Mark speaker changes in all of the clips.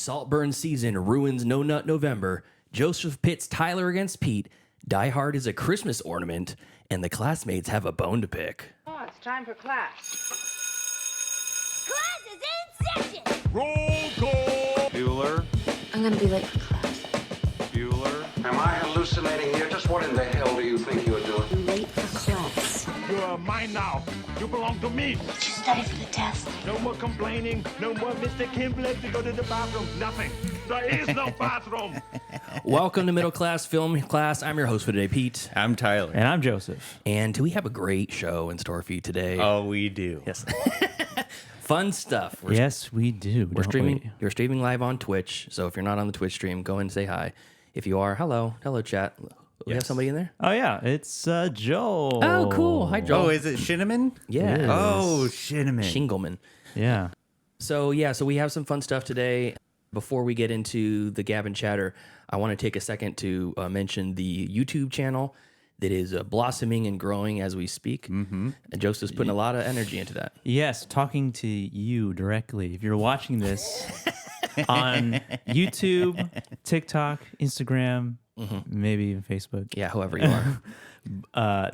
Speaker 1: Saltburn season ruins No Nut November. Joseph pits Tyler against Pete. Die Hard is a Christmas ornament. And the classmates have a bone to pick.
Speaker 2: Oh, it's time for class.
Speaker 3: Class is in session!
Speaker 4: Roll call! Bueller?
Speaker 5: I'm gonna be late for class.
Speaker 4: Bueller?
Speaker 6: Am I hallucinating here? Just what in the hell do you think you're doing?
Speaker 5: I'm late for class.
Speaker 4: You are mine now. You belong to me.
Speaker 5: Did you study for the test?
Speaker 4: No more complaining. No more Mr. Kimball to go to the bathroom. Nothing. There is no bathroom.
Speaker 1: Welcome to Middle Class Film Class. I'm your host for today, Pete.
Speaker 7: I'm Tyler.
Speaker 8: And I'm Joseph.
Speaker 1: And we have a great show in store for you today.
Speaker 7: Oh, we do.
Speaker 1: Yes. Fun stuff.
Speaker 8: Yes, we do.
Speaker 1: We're streaming. You're streaming live on Twitch. So if you're not on the Twitch stream, go and say hi. If you are, hello chat. We have somebody in there.
Speaker 8: Oh yeah, it's Joe.
Speaker 1: Oh, cool. Hi, Joe.
Speaker 7: Oh, is it Shinneman?
Speaker 1: Yeah.
Speaker 8: It is.
Speaker 7: Oh, Shinneman.
Speaker 1: Shingleman.
Speaker 8: Yeah.
Speaker 1: So we have some fun stuff today. Before we get into the Gab and Chatter, I want to take a second to mention the YouTube channel that is blossoming and growing as we speak. Mm-hmm. And Joseph's putting a lot of energy into that.
Speaker 8: Yes, talking to you directly. If you're watching this on YouTube, TikTok, Instagram, maybe even Facebook.
Speaker 1: Yeah, whoever you are.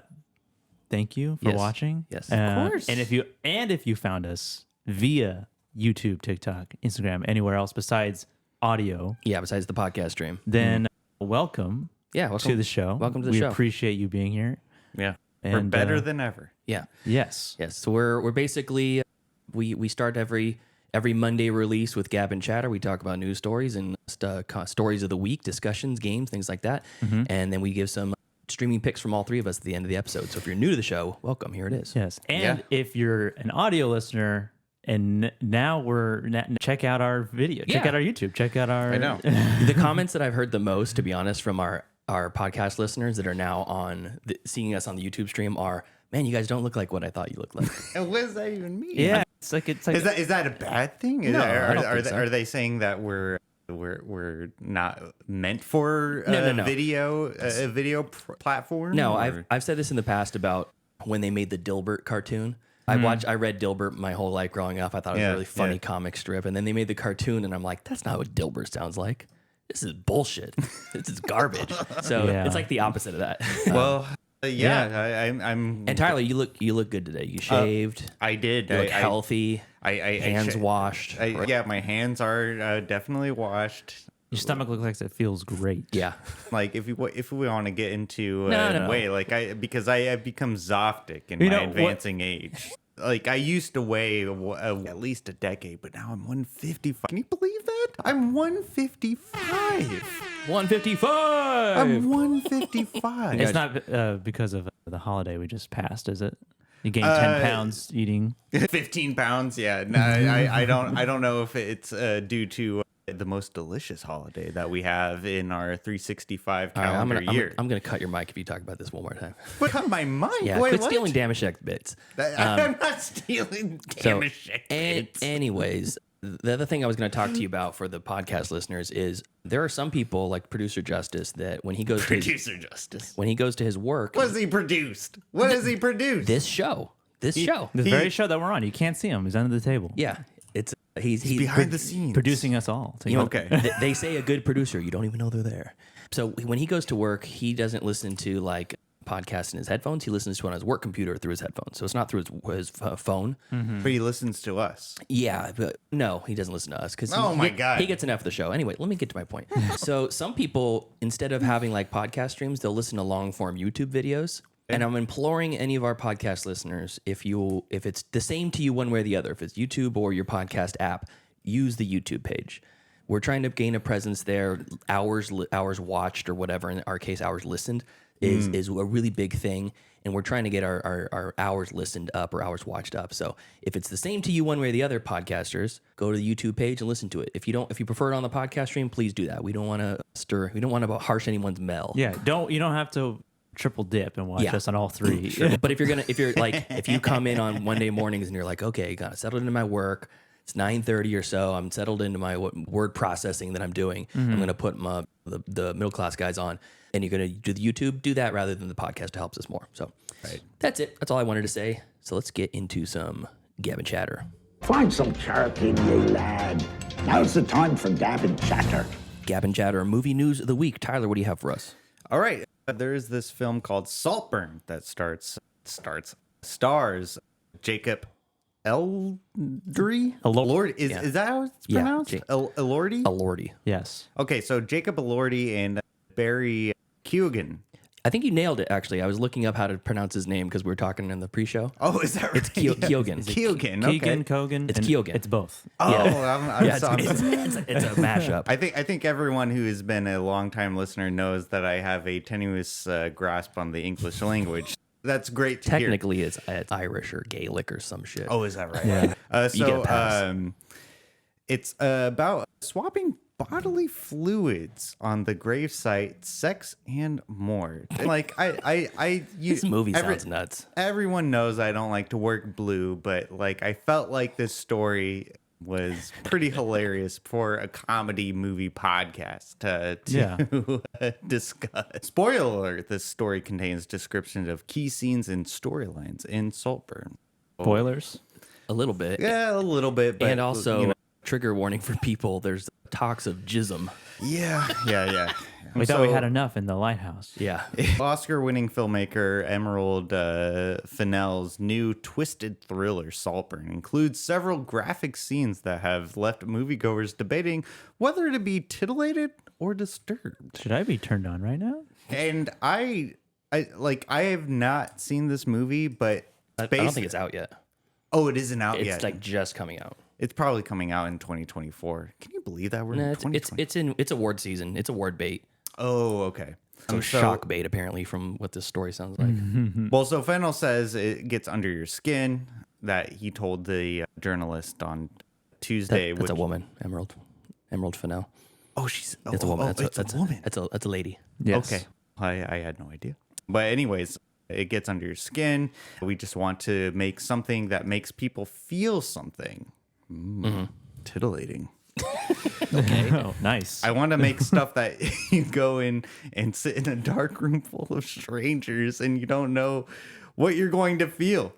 Speaker 8: Thank you for
Speaker 1: Yes.
Speaker 8: watching.
Speaker 1: Yes, of course.
Speaker 8: And if you found us via YouTube, TikTok, Instagram, anywhere else besides audio,
Speaker 1: Yeah, besides the podcast stream.
Speaker 8: then welcome.
Speaker 1: Yeah, welcome
Speaker 8: to the show.
Speaker 1: Welcome to the
Speaker 8: we
Speaker 1: show.
Speaker 8: appreciate you being here.
Speaker 7: Yeah. We're
Speaker 8: And,
Speaker 7: better than ever.
Speaker 1: Yeah.
Speaker 8: Yes.
Speaker 1: Yes. So we're basically we start every Monday release with Gab and Chatter. We talk about news stories and stories of the week, discussions, games, things like that. And then we give some streaming picks from all three of us at the end of the episode. So if you're new to the show, welcome. Here it is.
Speaker 8: Yes. And if you're an audio listener, and now check out our video. Check
Speaker 1: Yeah.
Speaker 8: out our YouTube. Check out our.
Speaker 7: I know.
Speaker 1: The comments that I've heard the most, to be honest, from our podcast listeners that are now seeing us on the YouTube stream are, man, you guys don't look like what I thought you looked like.
Speaker 7: And what does that even mean?
Speaker 8: Yeah. It's like
Speaker 7: Is that a bad thing?
Speaker 1: No, I don't think so.
Speaker 7: Are they saying that we're not meant for
Speaker 1: No.
Speaker 7: a video platform?
Speaker 1: No,
Speaker 7: or?
Speaker 1: I've said this in the past about when they made the Dilbert cartoon. I read Dilbert my whole life growing up. I thought it was a really funny comic strip. And then they made the cartoon, and I'm like, that's not what Dilbert sounds like. This is bullshit. This is garbage. So
Speaker 8: Yeah.
Speaker 1: it's like the opposite of that.
Speaker 7: Well, I'm.
Speaker 1: And Tyler, you look good today. You shaved.
Speaker 7: I did.
Speaker 1: You look healthy. Hands washed.
Speaker 7: Yeah, my hands are definitely washed.
Speaker 8: your stomach looks like it feels great.
Speaker 1: Yeah.
Speaker 7: Like if we want to get into
Speaker 1: No.
Speaker 7: way, like because I have become zoftic in my advancing age. Like I used to weigh at least a decade, but now I'm 155. Can you believe that? I'm 155.
Speaker 1: 155.
Speaker 7: I'm 155.
Speaker 8: It's not because of the holiday we just passed, is it? You gained 10 pounds eating.
Speaker 7: 15 pounds. Yeah. No, I don't know if it's due to the most delicious holiday that we have in our 365 calendar year.
Speaker 1: I'm gonna cut your mic if you talk about this one more time.
Speaker 7: But cut my mic.
Speaker 1: Yeah,
Speaker 7: Wait,
Speaker 1: quit
Speaker 7: what?
Speaker 1: stealing Damashek bits.
Speaker 7: I'm not stealing Damashek bits.
Speaker 1: Anyways, the other thing I was going to talk to you about for the podcast listeners is there are some people like Producer Justice that when he goes to his work,
Speaker 7: What has he produced? What has he produced?
Speaker 1: this show.
Speaker 8: The very show that we're on. You can't see him. He's under the table.
Speaker 1: Yeah, it's he's
Speaker 7: behind the scenes.
Speaker 8: Producing us all.
Speaker 1: You know,
Speaker 7: Okay.
Speaker 1: They say a good producer, you don't even know they're there. So when he goes to work, he doesn't listen to like podcasts in his headphones. He listens to it on his work computer through his headphones. So it's not through his phone.
Speaker 7: But he listens to us.
Speaker 1: Yeah, but no, he doesn't listen to us because
Speaker 7: God.
Speaker 1: he gets enough of the show. Anyway, let me get to my point. So some people, instead of having like podcast streams, they'll listen to long form YouTube videos. And I'm imploring any of our podcast listeners, if it's the same to you one way or the other, if it's YouTube or your podcast app, use the YouTube page. We're trying to gain a presence there. Hours watched or whatever, in our case, hours listened is a really big thing. And we're trying to get our hours listened up or hours watched up. So if it's the same to you one way or the other, podcasters, go to the YouTube page and listen to it. If you prefer it on the podcast stream, please do that. We don't want to harsh anyone's mail.
Speaker 8: Yeah. You don't have to triple dip and watch us on all three.
Speaker 1: But if you come in on Monday mornings and you're like, okay, got to settle into my work. It's 9:30 or so. I'm settled into my word processing that I'm doing. I'm going to put the middle class guys on, and you're going to do the YouTube. Do that rather than the podcast. It helps us more. So that's it. That's all I wanted to say. So let's get into some Gab and Chatter.
Speaker 9: Find some charity, ye lad.
Speaker 2: Now's the time for Gab and Chatter.
Speaker 1: Gab and Chatter, movie news of the week. Tyler, what do you have for us?
Speaker 7: All right. There is this film called Saltburn that stars Jacob Elordi. Is that how it's pronounced? Elordi?
Speaker 1: Elordi.
Speaker 8: Yes.
Speaker 7: Okay, so Jacob Elordi and Barry Keoghan.
Speaker 1: I think you nailed it, actually. I was looking up how to pronounce his name because we were talking in the pre-show.
Speaker 7: Oh, is that right?
Speaker 1: It's Keoghan.
Speaker 7: Keoghan, okay.
Speaker 8: Keegan, Kogan.
Speaker 1: It's Keoghan.
Speaker 8: It's both.
Speaker 7: Oh,
Speaker 1: Yeah, it's a mashup.
Speaker 7: I think everyone who has been a longtime listener knows that I have a tenuous grasp on the English language. That's great to hear.
Speaker 1: Technically, it's Irish or Gaelic or some shit.
Speaker 7: Oh, is that right?
Speaker 8: Yeah.
Speaker 1: You get a pass.
Speaker 7: It's about swapping bodily fluids on the gravesite, sex and more. Like
Speaker 1: This movie sounds nuts.
Speaker 7: Everyone knows I don't like to work blue, but like I felt like this story was pretty hilarious for a comedy movie podcast to discuss. Spoiler alert, this story contains descriptions of key scenes and storylines in Saltburn.
Speaker 8: Spoilers?
Speaker 1: A little bit.
Speaker 7: Yeah, a little bit. But,
Speaker 1: And also,
Speaker 7: you know,
Speaker 1: trigger warning for people. There's talks of jism.
Speaker 7: yeah.
Speaker 8: We thought we had enough in the lighthouse.
Speaker 1: Yeah.
Speaker 7: Oscar-winning filmmaker Emerald Fennell's new twisted thriller Saltburn includes several graphic scenes that have left moviegoers debating whether to be titillated or disturbed.
Speaker 8: Should I be turned on right now?
Speaker 7: And I have not seen this movie, but
Speaker 1: I don't think it's out yet.
Speaker 7: Oh, it isn't out yet.
Speaker 1: It's like just coming out.
Speaker 7: It's probably coming out in 2024. Can you believe that we're in
Speaker 1: Nah,
Speaker 7: 2020?
Speaker 1: it's award season. It's award bait.
Speaker 7: Oh, okay.
Speaker 1: Some shock bait, apparently, from what this story sounds like.
Speaker 7: Well, so Fennell says it gets under your skin that he told the journalist on Tuesday.
Speaker 1: That's a woman, Emerald Fennell.
Speaker 7: Oh, she's
Speaker 1: It's a woman.
Speaker 7: It's a woman.
Speaker 1: That's a lady.
Speaker 8: Yes.
Speaker 7: Okay. I had no idea. But anyways, it gets under your skin. We just want to make something that makes people feel something. Titillating.
Speaker 1: Okay.
Speaker 8: Oh, nice.
Speaker 7: I want to make stuff that you go in and sit in a dark room full of strangers and you don't know what you're going to feel.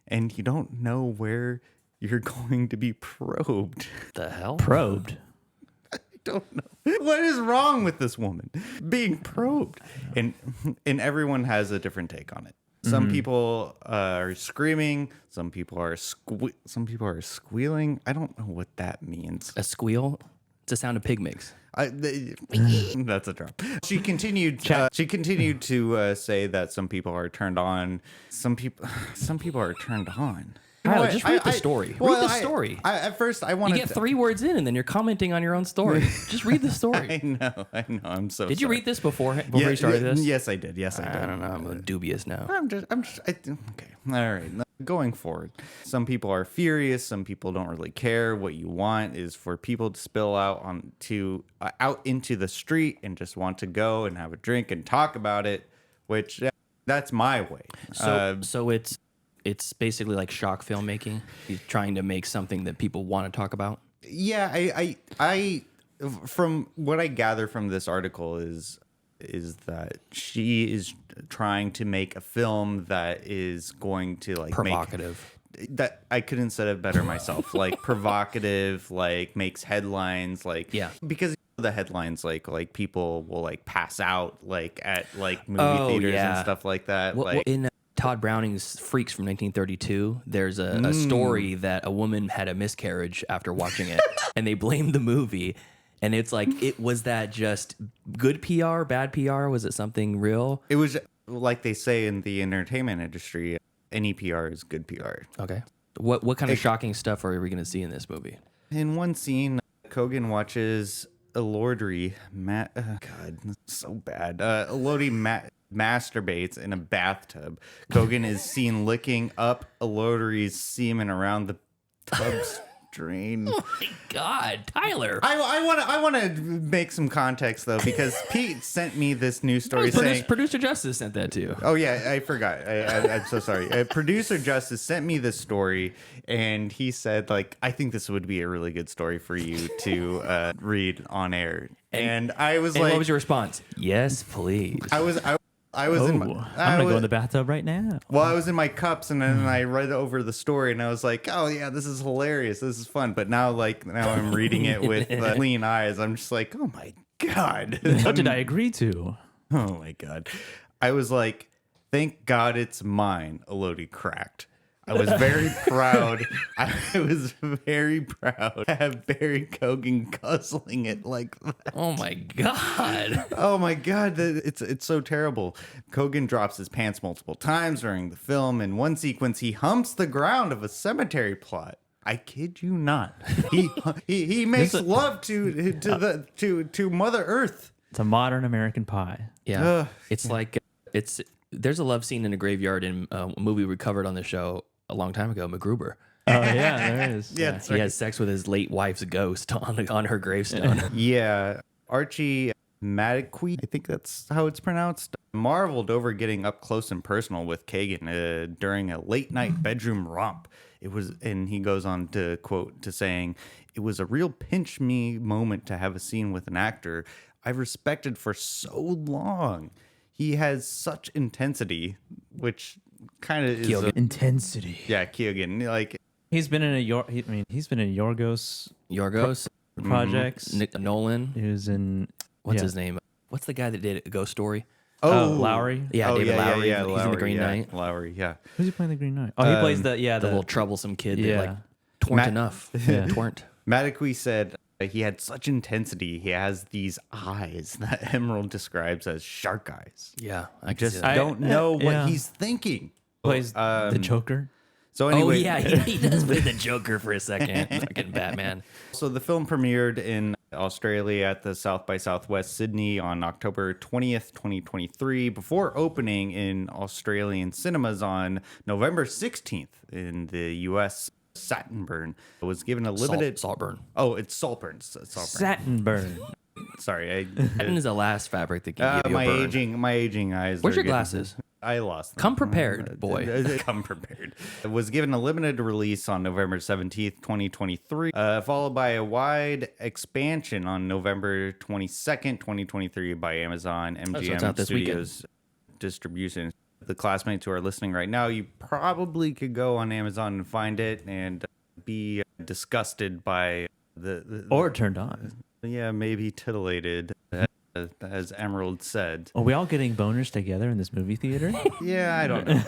Speaker 7: And you don't know where you're going to be probed.
Speaker 1: The hell?
Speaker 8: Probed.
Speaker 7: I don't know. What is wrong with this woman being probed? And everyone has a different take on it. Some people are screaming. Some people are squealing. I don't know what that means.
Speaker 1: A squeal? It's a sound a pig makes.
Speaker 7: That's a drop. She continued. She continued to say that some people are turned on. Some people are turned on.
Speaker 1: Tyler, just read the story. Read the story.
Speaker 7: At first, I
Speaker 1: You
Speaker 7: wanted
Speaker 1: get 3 words in, and then you're commenting on your own story. Just read the story.
Speaker 7: I know. I'm so.
Speaker 1: Did you
Speaker 7: sorry.
Speaker 1: read this before you started this?
Speaker 7: Yes, I did. Yes, I did.
Speaker 1: I don't know. I'm dubious now.
Speaker 7: Okay. All right. Going forward, some people are furious. Some people don't really care. What you want is for people to spill out out into the street and just want to go and have a drink and talk about it. Which that's my way.
Speaker 1: So it's basically like shock filmmaking. He's trying to make something that people want to talk about.
Speaker 7: Yeah, I from what I gather from this article is that she is trying to make a film that is going to like
Speaker 1: Provocative.
Speaker 7: That I couldn't said it better myself. Like provocative, like makes headlines, like because the headlines like people will like pass out like at like movie theaters and stuff like that.
Speaker 1: Well, in Todd Browning's Freaks from 1932, there's a story that a woman had a miscarriage after watching it, and they blamed the movie. And it's like, was that just good PR, bad PR? Was it something real?
Speaker 7: It was like they say in the entertainment industry, any PR is good PR.
Speaker 1: Okay. What kind of shocking stuff are we going to see in this movie?
Speaker 7: In one scene, Cogan watches Elordi, God, that's so bad. Elordi masturbates in a bathtub. Cogan is seen licking up Elordi's semen around the tub's drain.
Speaker 1: Oh my God, Tyler!
Speaker 7: I want to make some context though, because Pete sent me this news story saying
Speaker 1: Producer Justice sent that to you.
Speaker 7: Oh yeah, I forgot. I'm so sorry. Producer Justice sent me this story, and he said like, I think this would be a really good story for you to read on air. And I was like,
Speaker 1: what was your response? Yes, please.
Speaker 7: I I was in my,
Speaker 8: I'm gonna go in the bathtub right now.
Speaker 7: well, I was in my cups, and then I read over the story, and I was like, "Oh yeah, this is hilarious. This is fun." But now I'm reading it with clean eyes. I'm just like, "Oh my god,
Speaker 8: What did I agree to?
Speaker 7: oh my god." I was like, "Thank God it's mine." Elodie cracked. I was very proud. I was very proud to have Barry Keoghan guzzling it like that.
Speaker 1: Oh my god.
Speaker 7: Oh my god, it's so terrible. Keoghan drops his pants multiple times during the film. In one sequence, he humps the ground of a cemetery plot. I kid you not. He makes love to Mother Earth.
Speaker 8: It's a modern American Pie.
Speaker 1: Yeah. It's like there's a love scene in a graveyard in a movie we covered on the show a long time ago, MacGruber.
Speaker 8: Oh yeah, there is.
Speaker 7: Yeah,
Speaker 1: He has sex with his late wife's ghost on her gravestone.
Speaker 7: Yeah, Archie Madekwe, I think that's how it's pronounced, marveled over getting up close and personal with Keoghan during a late night bedroom romp. It was, and he goes on to quote to saying, "It was a real pinch me moment to have a scene with an actor I've respected for so long. He has such intensity," which kind of is
Speaker 8: Intensity.
Speaker 7: yeah, Keoghan. Like
Speaker 8: He's been in he's been in Yorgos
Speaker 1: Yorgos,
Speaker 8: projects.
Speaker 1: Nick Nolan.
Speaker 8: He was in
Speaker 1: What's his name? What's the guy that did Ghost Story?
Speaker 8: Lowry.
Speaker 1: Yeah, David Lowry.
Speaker 7: Yeah,
Speaker 1: He's in the Green Knight.
Speaker 7: Lowry, yeah.
Speaker 8: Who's he playing the Green Knight? Oh, he plays the
Speaker 1: The little troublesome kid that
Speaker 8: Yeah.
Speaker 1: like tweren't enough.
Speaker 8: Yeah.
Speaker 1: Tweren't.
Speaker 7: Madekwe said he had such intensity. He has these eyes that Emerald describes as shark eyes.
Speaker 1: Yeah, I
Speaker 7: Just
Speaker 8: I-
Speaker 7: don't know what
Speaker 8: yeah.
Speaker 7: he's thinking.
Speaker 8: plays the Joker.
Speaker 7: So
Speaker 1: Oh
Speaker 7: anyway,
Speaker 1: yeah, he does play the Joker for a second. Fucking Batman.
Speaker 7: so the film premiered in Australia at the South by Southwest Sydney on October 20th, 2023, before opening in Australian cinemas on November 16th in the U.S. Saltburn. It was given a limited
Speaker 1: Saltburn.
Speaker 7: Oh, it's Saltburn. Saltburn.
Speaker 8: Satin burn.
Speaker 7: Sorry,
Speaker 1: Satin is the last fabric that can give you a burn.
Speaker 7: my aging eyes.
Speaker 1: Where's
Speaker 7: are
Speaker 1: your
Speaker 7: getting-
Speaker 1: glasses?
Speaker 7: I lost them.
Speaker 1: Come prepared, boy.
Speaker 7: Come prepared. It was given a limited release on November 17th, 2023, followed by a wide expansion on November 22nd, 2023 by Amazon
Speaker 1: so it's
Speaker 7: MGM
Speaker 1: out this
Speaker 7: Studios Distribution. The classmates who are listening right now, you probably could go on Amazon and find it and be disgusted by the
Speaker 8: Or turned on.
Speaker 7: yeah, maybe titillated, as Emerald said.
Speaker 8: Are we all getting boners together in this movie theater?
Speaker 7: Yeah, I don't know.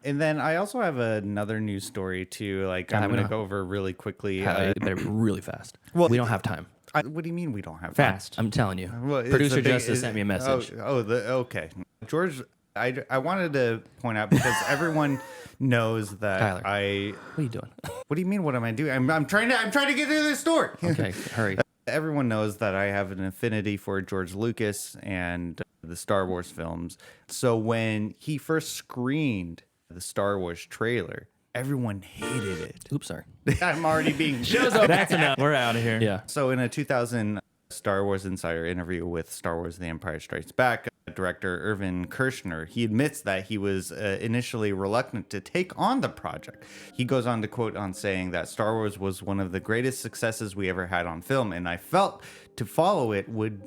Speaker 7: And then I also have another news story too. Like I'm going to go over really quickly.
Speaker 1: It better be really fast.
Speaker 7: well,
Speaker 1: We don't have time.
Speaker 7: What do you mean we don't have
Speaker 8: Fast.
Speaker 1: I'm telling you.
Speaker 7: Well, it's
Speaker 1: Producer
Speaker 7: a big-
Speaker 1: Justice sent me a message.
Speaker 7: Okay, George. I wanted to point out because everyone knows that
Speaker 1: Tyler.
Speaker 7: I.
Speaker 1: What are you doing?
Speaker 7: What do you mean? What am I doing? I'm trying to get through this story.
Speaker 1: Okay, hurry.
Speaker 7: Everyone knows that I have an affinity for George Lucas and the Star Wars films. So when he first screened the Star Wars trailer, everyone hated it.
Speaker 1: Oops, sorry.
Speaker 7: I'm already being
Speaker 8: That's enough. We're out of here.
Speaker 1: Yeah.
Speaker 7: So in a 2000 Star Wars Insider interview with Star Wars The Empire Strikes Back, director Irvin Kershner, he admits that he was initially reluctant to take on the project. He goes on to quote on saying that Star Wars was one of the greatest successes we ever had on film, and I felt to follow it would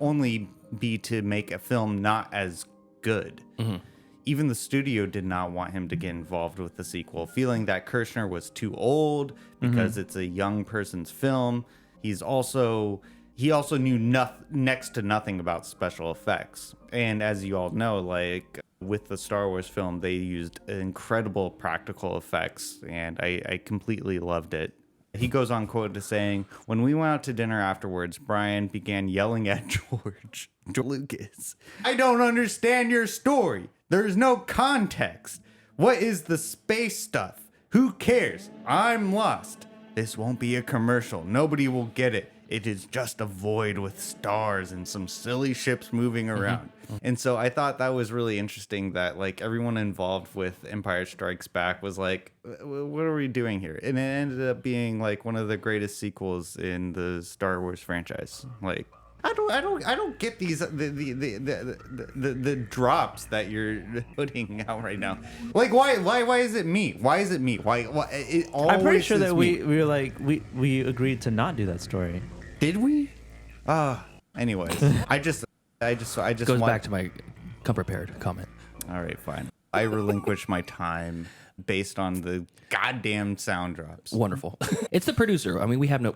Speaker 7: only be to make a film not as good. Mm-hmm. Even the studio did not want him to get involved with the sequel, feeling that Kershner was too old because it's a young person's film. He also knew next to nothing about special effects. And as you all know, like with the Star Wars film, they used incredible practical effects, and I completely loved it. He goes on quote to saying, "When we went out to dinner afterwards, Brian began yelling at George Lucas. I don't understand your story. There's no context. What is the space stuff? Who cares? I'm lost. This won't be a commercial. Nobody will get it. It is just a void with stars and some silly ships moving around." And so I thought that was really interesting that like everyone involved with Empire Strikes Back was like, what are we doing here? And it ended up being like one of the greatest sequels in the Star Wars franchise. Like I don't get these the drops that you're putting out right now. Like why is it me? Why is it me? Why it always
Speaker 8: I'm pretty sure
Speaker 7: is
Speaker 8: that
Speaker 7: me.
Speaker 8: we were like we agreed to not do that story.
Speaker 7: Did we? Anyways, I just
Speaker 1: Goes
Speaker 7: want...
Speaker 1: back to my come prepared comment.
Speaker 7: All right, fine. I relinquish my time based on the goddamn sound drops.
Speaker 1: Wonderful. It's the producer. I mean, we have no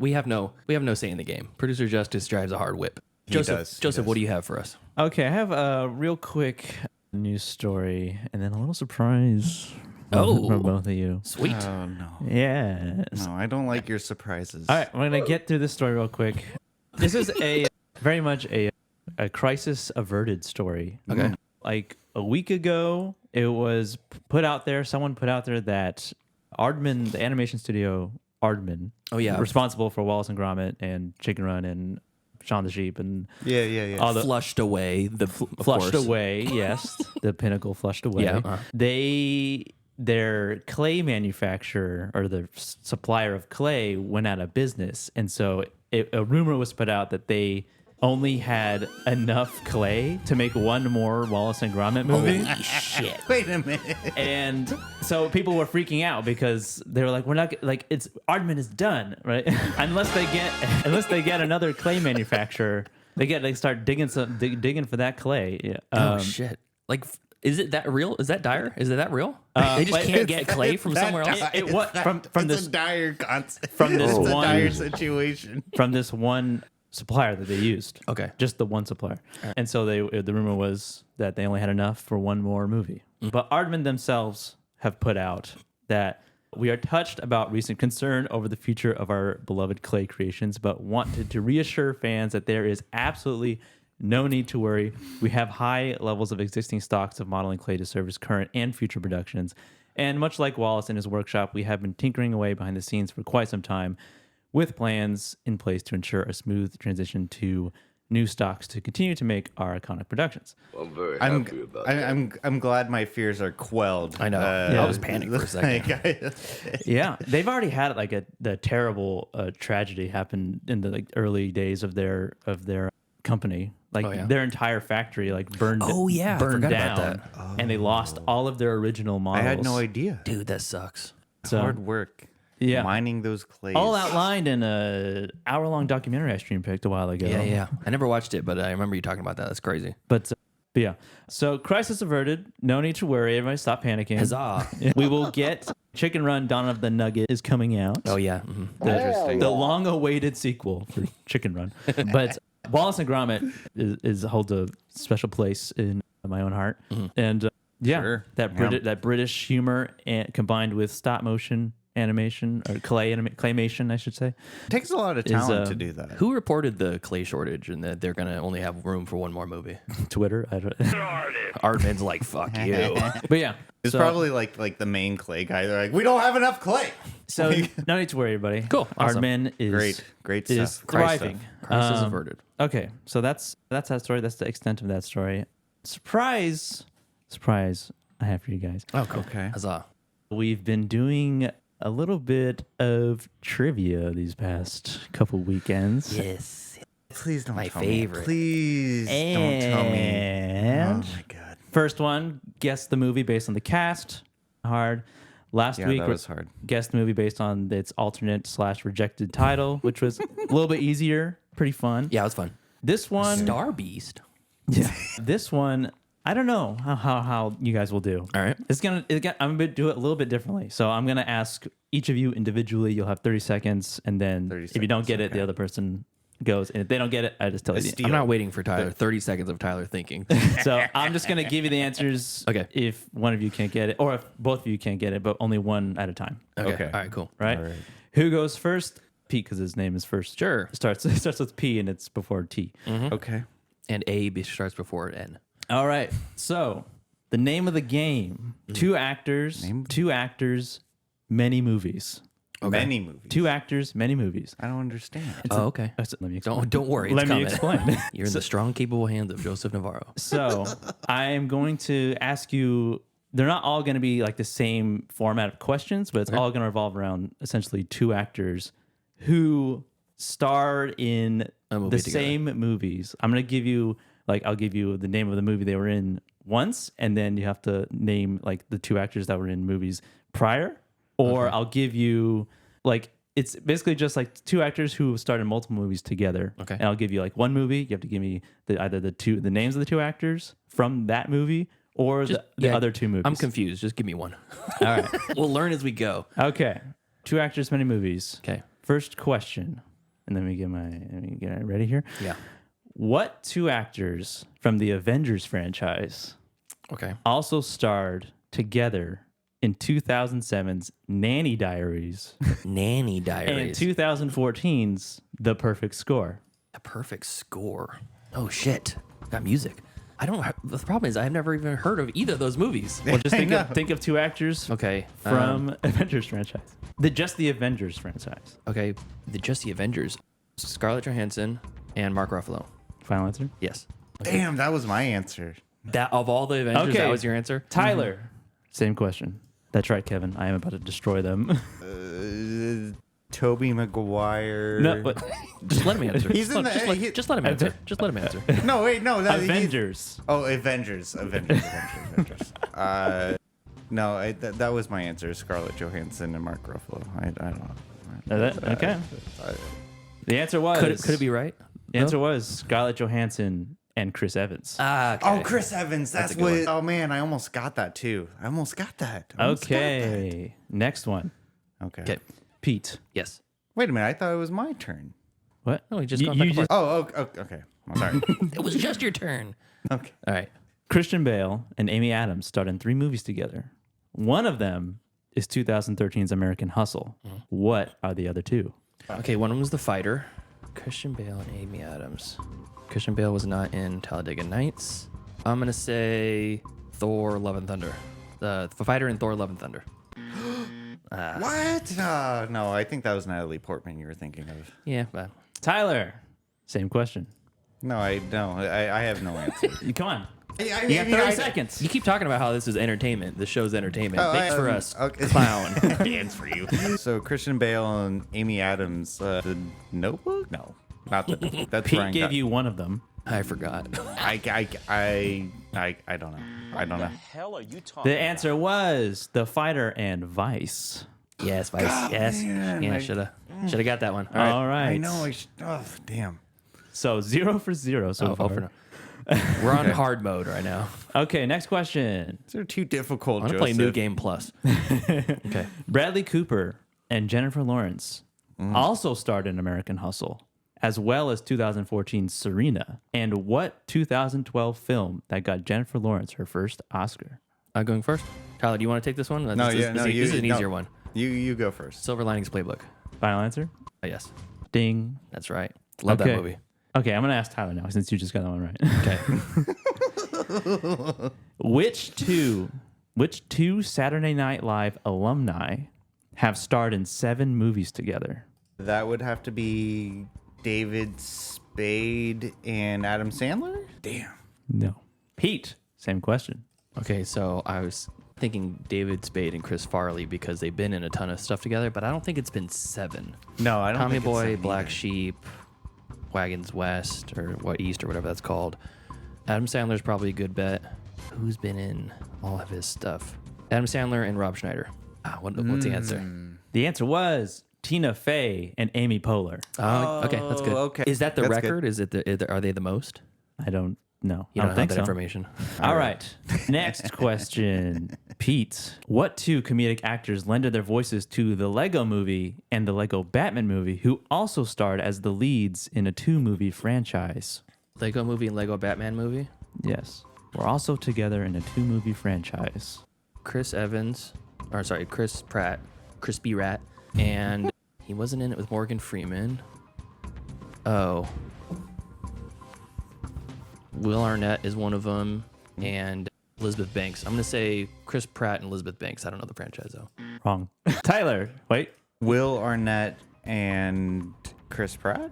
Speaker 1: say in the game. Producer Justice drives a hard whip.
Speaker 7: He does.
Speaker 1: Joseph, what do you have for us?
Speaker 8: Okay, I have a real quick news story and then a little surprise for both of you.
Speaker 1: Sweet.
Speaker 7: Oh no.
Speaker 8: Yeah.
Speaker 7: No, I don't like your surprises.
Speaker 8: All right, I'm gonna get through this story real quick. This is a very much a crisis averted story.
Speaker 1: Okay.
Speaker 8: Like a week ago, it was put out there. Someone put out there that Aardman, the animation studio Aardman, responsible for Wallace and Gromit and Chicken Run and Shaun the Sheep and
Speaker 7: Yeah.
Speaker 8: all the
Speaker 1: Flushed away.
Speaker 8: flushed away. Yes, the pinnacle flushed away.
Speaker 1: Yeah.
Speaker 8: Their clay manufacturer or the supplier of clay went out of business, and so a rumor was put out that they only had enough clay to make one more Wallace and Gromit movie.
Speaker 1: Holy shit.
Speaker 7: Wait a minute.
Speaker 8: And so people were freaking out because they were like, "We're not like it's Aardman is done, right? unless they get another clay manufacturer, they start digging for that clay." Yeah.
Speaker 1: Oh shit. Like, is it that real? Is that dire? Is it that real? They just can't get clay from somewhere else?
Speaker 8: From
Speaker 7: It's
Speaker 8: this
Speaker 7: a dire concept.
Speaker 8: from this
Speaker 7: It's a
Speaker 8: one
Speaker 7: dire situation.
Speaker 8: from this one supplier that they used.
Speaker 1: Okay.
Speaker 8: Just the one supplier. And so the rumor was that they only had enough for one more movie. But Aardman themselves have put out that we are touched about recent concern over the future of our beloved clay creations, but wanted to reassure fans that there is absolutely no need to worry. We have high levels of existing stocks of modeling clay to service current and future productions. And much like Wallace in his workshop, we have been tinkering away behind the scenes for quite some time, with plans in place to ensure a smooth transition to new stocks to continue to make our iconic productions.
Speaker 6: I'm very happy about that.
Speaker 7: I'm glad my fears are quelled.
Speaker 1: I know. I was panicked for a second.
Speaker 8: Yeah, they've already had like the terrible tragedy happen in the early days of their company. Like their entire factory burned.
Speaker 1: Oh yeah,
Speaker 8: burned
Speaker 1: I forgot
Speaker 8: down,
Speaker 1: about that.
Speaker 8: and they lost all of their original
Speaker 7: I
Speaker 8: models.
Speaker 7: had no idea.
Speaker 1: Dude, that sucks.
Speaker 8: So,
Speaker 7: Hard work.
Speaker 8: Yeah.
Speaker 7: Mining those clays.
Speaker 8: all outlined in a hour-long documentary I stream picked a while ago.
Speaker 1: Yeah. I never watched it, but I remember you talking about that. That's crazy.
Speaker 8: But yeah, so crisis averted. No need to worry. Everybody stop panicking.
Speaker 1: Huzzah.
Speaker 8: We will get Chicken Run Dawn of the Nugget is coming out.
Speaker 1: Oh yeah.
Speaker 8: The long-awaited sequel for Chicken Run. But Wallace and Gromit holds a special place in my own heart. And
Speaker 7: Sure.
Speaker 8: that British humor and combined with stop motion animation or claymation, I should say.
Speaker 7: It takes a lot of talent to do that.
Speaker 1: Who reported the clay shortage and that they're gonna only have room for one more movie?
Speaker 8: Twitter. I don't.
Speaker 1: Aardman's like, fuck you.
Speaker 8: But yeah,
Speaker 7: It's
Speaker 8: so-
Speaker 7: probably like the main clay guy. They're like, we don't have enough clay.
Speaker 8: So no need to worry, everybody.
Speaker 1: Cool. Awesome.
Speaker 8: Aardman is
Speaker 7: Great
Speaker 8: is
Speaker 7: stuff.
Speaker 8: thriving.
Speaker 1: Crisis averted.
Speaker 8: Okay, so that's that story. That's the extent of that story. Surprise I have for you guys.
Speaker 1: Oh, cool.
Speaker 7: Okay.
Speaker 1: Huzzah.
Speaker 8: We've been doing a little bit of trivia these past couple weekends.
Speaker 1: Yes.
Speaker 7: Please don't
Speaker 1: My
Speaker 7: tell
Speaker 1: favorite.
Speaker 7: me. Please don't tell me.
Speaker 8: And
Speaker 7: Oh my god.
Speaker 8: first one, guess the movie based on the cast. Hard. Last
Speaker 7: Yeah,
Speaker 8: week,
Speaker 7: that was hard.
Speaker 8: guess the movie based on its alternate/rejected title, which was a little bit easier. Pretty fun.
Speaker 1: Yeah, it was fun.
Speaker 8: This one,
Speaker 1: Star Beast.
Speaker 8: yeah. This one, I don't know how you guys will do.
Speaker 1: All right.
Speaker 8: I'm gonna do it a little bit differently. So I'm gonna ask each of you individually. You'll have 30 seconds, and then
Speaker 7: 30
Speaker 8: if you don't
Speaker 7: seconds,
Speaker 8: get it,
Speaker 7: okay.
Speaker 8: the other person goes. And if they don't get it, I just tell you.
Speaker 1: I'm not waiting for Tyler. 30 seconds of Tyler thinking.
Speaker 8: So I'm just gonna give you the answers.
Speaker 1: Okay.
Speaker 8: If one of you can't get it, or if both of you can't get it, but only one at a time.
Speaker 1: Okay. All right, cool.
Speaker 8: Right?
Speaker 7: All right.
Speaker 8: Who goes first? Pete, because his name is first.
Speaker 1: Sure.
Speaker 8: It starts with P and it's before T.
Speaker 7: Okay.
Speaker 1: And starts before N.
Speaker 8: All right. So the name of the game: two actors, many movies.
Speaker 7: Many movies.
Speaker 8: Two actors, many movies.
Speaker 7: I don't understand.
Speaker 1: Oh, okay.
Speaker 8: Let me explain.
Speaker 1: Don't worry. It's
Speaker 8: Let me
Speaker 1: coming.
Speaker 8: explain.
Speaker 1: You're in the strong, capable hands of Joseph Navarro.
Speaker 8: So I am going to ask you. They're not all going to be like the same format of questions, but it's all going to revolve around essentially two actors who starred in
Speaker 1: movie
Speaker 8: the
Speaker 1: together.
Speaker 8: same movies. I'm going to give you I'll give you the name of the movie they were in once, and then you have to name like the two actors that were in movies prior, or I'll give you like It's basically just like two actors who starred in multiple movies together.
Speaker 1: Okay.
Speaker 8: And I'll give you like one movie. You have to give me either the names of the two actors from that movie or the other two movies.
Speaker 1: I'm confused. Just give me one.
Speaker 8: All right.
Speaker 1: We'll learn as we go.
Speaker 8: Okay. Two actors, many movies.
Speaker 1: Okay.
Speaker 8: First question. And let me get it ready here.
Speaker 1: Yeah.
Speaker 8: What two actors from the Avengers franchise
Speaker 1: Okay.
Speaker 8: also starred together in 2007's Nanny Diaries
Speaker 1: Nanny
Speaker 8: and
Speaker 1: Diaries.
Speaker 8: 2014's The Perfect Score?
Speaker 1: A perfect score. Oh shit! Got music. I don't. The problem is I've never even heard of either of those movies.
Speaker 8: Well, just think of two actors
Speaker 1: Okay.
Speaker 8: from Avengers franchise. Just the Avengers franchise.
Speaker 1: Okay. Just the Avengers. Scarlett Johansson and Mark Ruffalo.
Speaker 8: Final answer?
Speaker 1: Yes.
Speaker 7: Damn, that was my answer.
Speaker 1: That of all the Avengers,
Speaker 8: Okay.
Speaker 1: that was your answer.
Speaker 8: Tyler. Same question. That's right, Kevin. I am about to destroy them.
Speaker 7: Toby Maguire.
Speaker 8: No, but
Speaker 1: Just let him answer.
Speaker 7: He's in
Speaker 1: just,
Speaker 7: the-
Speaker 1: let,
Speaker 7: he-
Speaker 1: just let him answer. Just let him answer.
Speaker 7: No, wait, no.
Speaker 8: Avengers.
Speaker 7: Oh, Avengers. No, that was my answer. Scarlett Johansson and Mark Ruffalo. I don't know.
Speaker 8: Okay. The answer was.
Speaker 1: Could it be right?
Speaker 8: The answer was Scarlett Johansson and Chris Evans.
Speaker 1: Ah. Okay.
Speaker 7: Oh, Chris Evans. That's
Speaker 1: a good
Speaker 7: what.
Speaker 1: one.
Speaker 7: Oh man, I almost got that too. I almost got that.
Speaker 8: Okay. Next one.
Speaker 1: Okay.
Speaker 8: Pete.
Speaker 1: Yes.
Speaker 7: Wait a minute. I thought it was my turn.
Speaker 8: What?
Speaker 1: No, we just gone back and forth.
Speaker 7: Oh, okay. I'm sorry.
Speaker 1: It was just your turn.
Speaker 7: Okay.
Speaker 1: All right.
Speaker 8: Christian Bale and Amy Adams starred in 3 movies together. One of them is 2013's American Hustle. What are the other two?
Speaker 1: Okay. One of them was The Fighter. Christian Bale and Amy Adams. Christian Bale was not in Talladega Nights. I'm gonna say Thor: Love and Thunder. The Fighter in Thor: Love and Thunder.
Speaker 7: What? No, I think that was Natalie Portman you were thinking of.
Speaker 1: Yeah. But
Speaker 8: Tyler. Same question.
Speaker 7: No, I have no answer.
Speaker 8: Come on.
Speaker 7: I
Speaker 8: You got 30 seconds.
Speaker 1: you keep talking about how this is entertainment. The show's entertainment. Thanks for us.
Speaker 7: Okay.
Speaker 1: Clown.
Speaker 7: Dance for you. So Christian Bale and Amy Adams, The Notebook? No, not The Notebook. That's
Speaker 8: Pete
Speaker 7: Ryan
Speaker 8: gave
Speaker 7: Gosling.
Speaker 8: you one of them.
Speaker 1: I forgot.
Speaker 7: I don't know. I don't know.
Speaker 8: The answer was The Fighter and Vice.
Speaker 1: Yes, Vice. Yes.
Speaker 7: man,
Speaker 1: Yeah, should have got that one. All right.
Speaker 8: All right.
Speaker 7: I know. Oh, damn.
Speaker 8: So 0 for 0 so
Speaker 1: Oh,
Speaker 8: far.
Speaker 1: for no. We're on hard mode right now.
Speaker 8: Okay, next question.
Speaker 7: These are too difficult.
Speaker 1: I'm gonna play New Game Plus. Okay.
Speaker 8: Bradley Cooper and Jennifer Lawrence also starred in American Hustle, as well as 2014's Serena. And what 2012 film that got Jennifer Lawrence her first Oscar?
Speaker 1: I'm going first. Tyler, do you want to take this one?
Speaker 7: No,
Speaker 1: this
Speaker 7: yeah, no.
Speaker 1: This is an easier one.
Speaker 7: You go first.
Speaker 1: Silver Linings Playbook.
Speaker 8: Final answer?
Speaker 1: Oh, yes,
Speaker 8: Ding.
Speaker 1: that's right. Love
Speaker 8: Okay.
Speaker 1: that movie.
Speaker 8: Okay, I'm going to ask Tyler now since you just got that one right.
Speaker 1: Okay.
Speaker 8: Which two Saturday Night Live alumni have starred in 7 movies together?
Speaker 7: That would have to be David Spade and Adam Sandler. Damn.
Speaker 8: No. Pete, same question.
Speaker 1: Okay, so I was thinking David Spade and Chris Farley because they've been in a ton of stuff together, but I don't think it's been 7.
Speaker 7: No, I don't.
Speaker 1: Tommy
Speaker 7: think it's
Speaker 1: Boy,
Speaker 7: them
Speaker 1: Black
Speaker 7: either.
Speaker 1: Sheep, Wagons West, or what East, or whatever that's called. Adam Sandler's probably a good bet. Who's been in all of his stuff? Adam Sandler and Rob Schneider. What's the answer?
Speaker 8: The answer was Tina Fey and Amy Poehler.
Speaker 1: Okay, that's good.
Speaker 7: okay.
Speaker 1: Is that the
Speaker 7: That's good.
Speaker 1: record? Is it? Are they the most?
Speaker 8: I don't know.
Speaker 1: You
Speaker 8: I
Speaker 1: don't
Speaker 8: think
Speaker 1: have that
Speaker 8: so.
Speaker 1: information.
Speaker 8: All right. Next question. Pete, what 2 comedic actors lended their voices to the Lego Movie and the Lego Batman movie, who also starred as the leads in a 2-movie franchise?
Speaker 1: Lego Movie and Lego Batman movie.
Speaker 8: Yes. We're also together in a 2-movie franchise.
Speaker 1: Chris Pratt, Crispy Rat, and he wasn't in it with Morgan Freeman. Oh. Will Arnett is one of them, and Elizabeth Banks. I'm going to say Chris Pratt and Elizabeth Banks. I don't know the franchise, though.
Speaker 8: Wrong. Tyler, wait.
Speaker 7: Will Arnett and Chris Pratt.